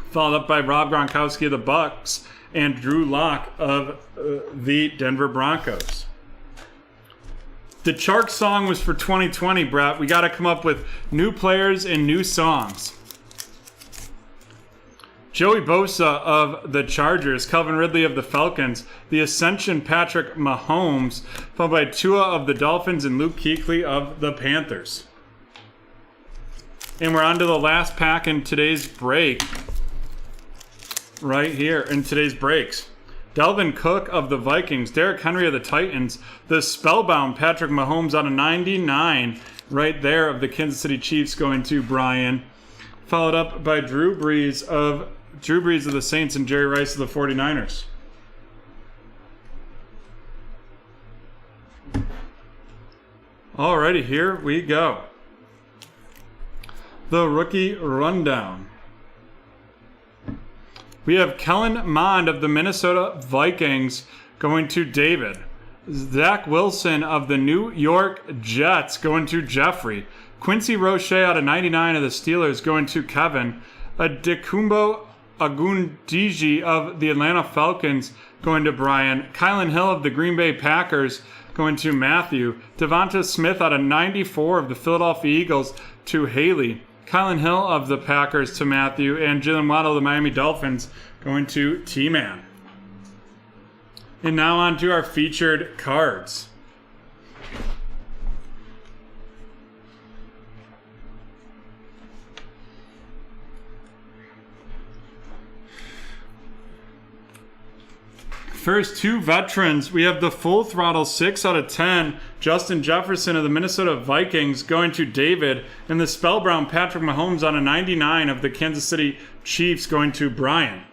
followed up by Rob Gronkowski of the Bucks and Drew Lock of the Denver Broncos. The Chark song was for 2020, Brett. We got to come up with new players and new songs. Joey Bosa of the Chargers, Calvin Ridley of the Falcons, the Ascension Patrick Mahomes, followed by Tua of the Dolphins and Luke Kuechly of the Panthers. And we're on to the last pack in today's break. Right here in today's breaks. Dalvin Cook of the Vikings, Derrick Henry of the Titans, the spellbound Patrick Mahomes out of 99 right there of the Kansas City Chiefs going to Brian, followed up by Drew Brees of the Saints and Jerry Rice of the 49ers. Alrighty, here we go. The rookie rundown. We have Kellen Mond of the Minnesota Vikings going to David. Zach Wilson of the New York Jets going to Jeffrey. Quincy Roche out of 99 of the Steelers going to Kevin. Adetokunbo Agundiji of the Atlanta Falcons going to Brian. Kylan Hill of the Green Bay Packers going to Matthew. Devonta Smith out of 94 of the Philadelphia Eagles to Haley. Kylan Hill of the Packers to Matthew. And Jalen Waddle of the Miami Dolphins going to T-Man. And now on to our featured cards. First, two veterans. We have the Full Throttle 6 out of 10. Justin Jefferson of the Minnesota Vikings going to David. And the Spellbound Patrick Mahomes on a 99 of the Kansas City Chiefs going to Brian.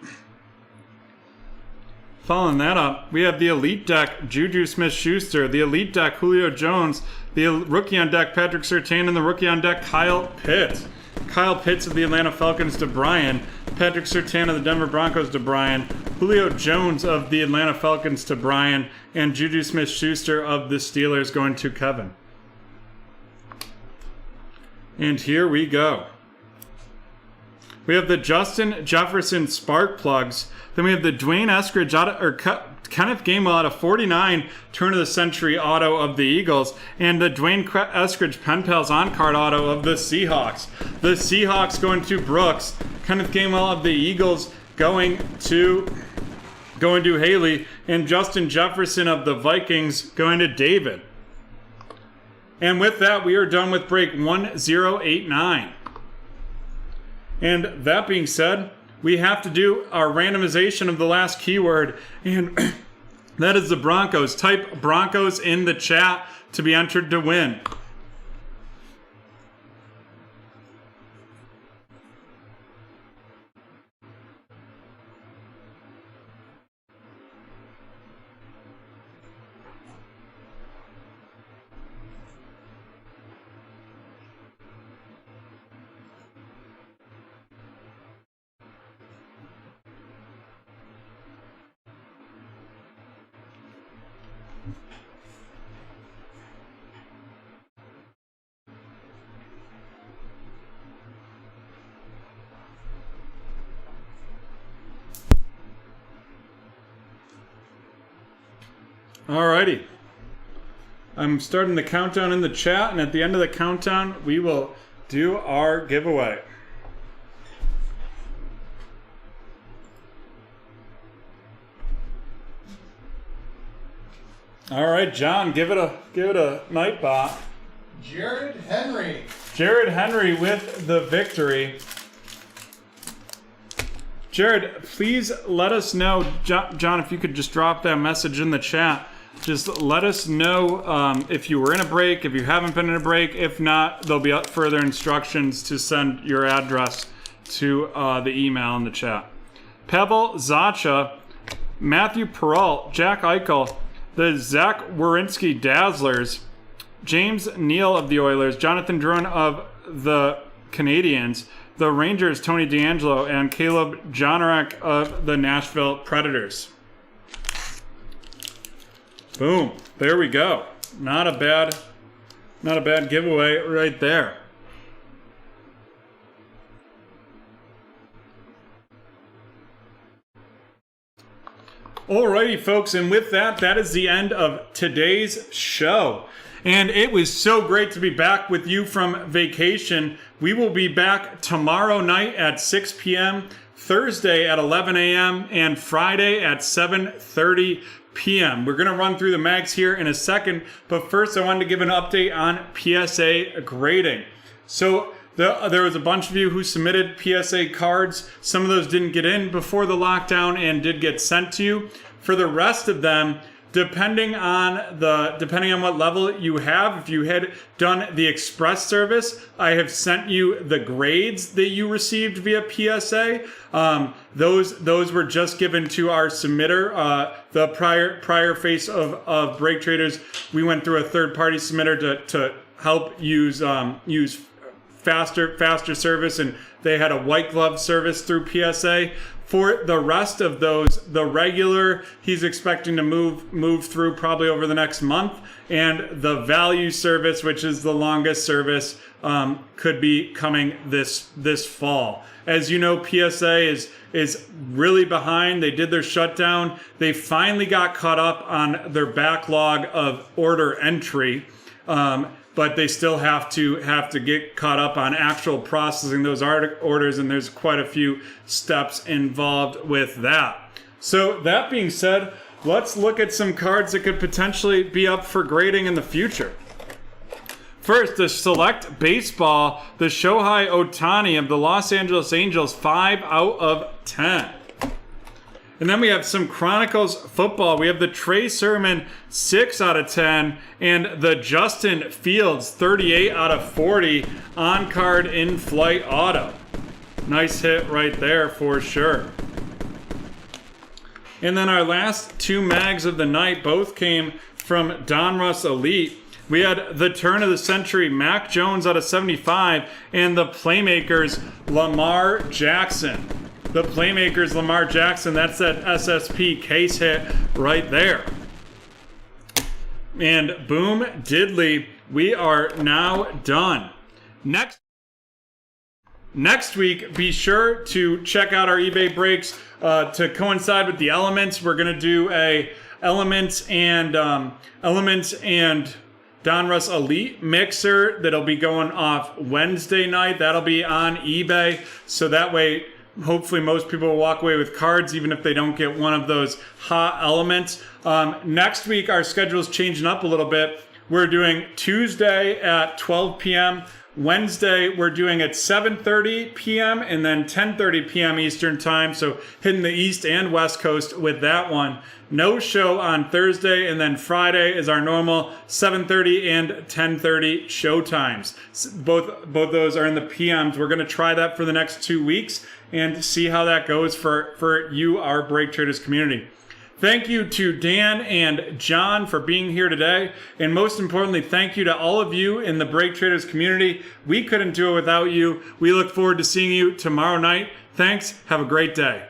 Following that up, we have the Elite Deck Juju Smith-Schuster, the Elite Deck Julio Jones, the Rookie on Deck Patrick Surtain, and the Rookie on Deck Kyle Pitts. Kyle Pitts of the Atlanta Falcons to Brian. Patrick Surtain of the Denver Broncos to Brian. Julio Jones of the Atlanta Falcons to Brian. And Juju Smith-Schuster of the Steelers going to Kevin. And here we go. We have the Justin Jefferson Spark Plugs. Then we have the Dwayne Eskridge Kenneth Gainwell out of 49 turn of the century auto of the Eagles, and the Dwayne Eskridge Pen Pals on card auto of the Seahawks. The Seahawks going to Brooks. Kenneth Gainwell of the Eagles going to Haley, and Justin Jefferson of the Vikings going to David. And with that, we are done with break 1089. And that being said, we have to do our randomization of the last keyword, and that is the Broncos. Type Broncos in the chat to be entered to win. Alrighty. I'm starting the countdown in the chat, and at the end of the countdown, we will do our giveaway. All right, John, give it a night bot. Jared Henry. Jared Henry with the victory. Jared, please let us know, John, if you could just drop that message in the chat. Just let us know if you were in a break, if you haven't been in a break. If not, there'll be further instructions to send your address to the email in the chat. Pavel Zacha, Matthew Peralt, Jack Eichel, the Zach Werenski Dazzlers, James Neal of the Oilers, Jonathan Drouin of the Canadiens, the Rangers, Tony DeAngelo, and Caleb Jonarek of the Nashville Predators. Boom. There we go. Not a bad giveaway right there. Alrighty, folks, and with that, that is the end of today's show. And it was so great to be back with you from vacation. We will be back tomorrow night at 6 p.m., Thursday at 11 a.m., and Friday at 7:30 p.m. We're going to run through the mags here in a second, but first I wanted to give an update on PSA grading. So there was a bunch of you who submitted PSA cards. Some of those didn't get in before the lockdown and did get sent to you. For the rest of them, depending on what level you have, if you had done the express service, I have sent you the grades that you received via PSA. Those were just given to our submitter. The prior face of BreakTraders, we went through a third-party submitter to help use faster service, and they had a white glove service through PSA. For the rest of those, the regular, he's expecting to move through probably over the next month, and the value service, which is the longest service, could be coming this fall. As you know, PSA is really behind. They did their shutdown. They finally got caught up on their backlog of order entry. But they still have to get caught up on actual processing those orders, and there's quite a few steps involved with that. So that being said, let's look at some cards that could potentially be up for grading in the future. First, the Select Baseball, the Shohei Ohtani of the Los Angeles Angels, 5 out of 10. And then we have some Chronicles football. We have the Trey Sermon 6 out of 10 and the Justin Fields 38 out of 40 on card in flight auto. Nice hit right there for sure. And then our last two mags of the night both came from Donruss Elite. We had the turn of the century Mac Jones out of 75 and the Playmakers Lamar Jackson. The Playmakers Lamar Jackson, that's that SSP case hit right there. And boom diddly, we are now done. Next week, be sure to check out our eBay breaks to coincide with the elements. We're going to do a Elements and Donruss Elite mixer that'll be going off Wednesday night. That'll be on eBay, so that way hopefully most people will walk away with cards even if they don't get one of those hot elements. Next week, our schedule is changing up a little bit. We're doing Tuesday at 12 p.m. Wednesday, we're doing at 7:30 p.m. and then 10:30 p.m. Eastern time. So hitting the East and West Coast with that one. No show on Thursday, and then Friday is our normal 7:30 and 10:30 show times. Both those are in the PMs. We're going to try that for the next 2 weeks and see how that goes for you, our BreakTraders community. Thank you to Dan and John for being here today. And most importantly, thank you to all of you in the BreakTraders community. We couldn't do it without you. We look forward to seeing you tomorrow night. Thanks. Have a great day.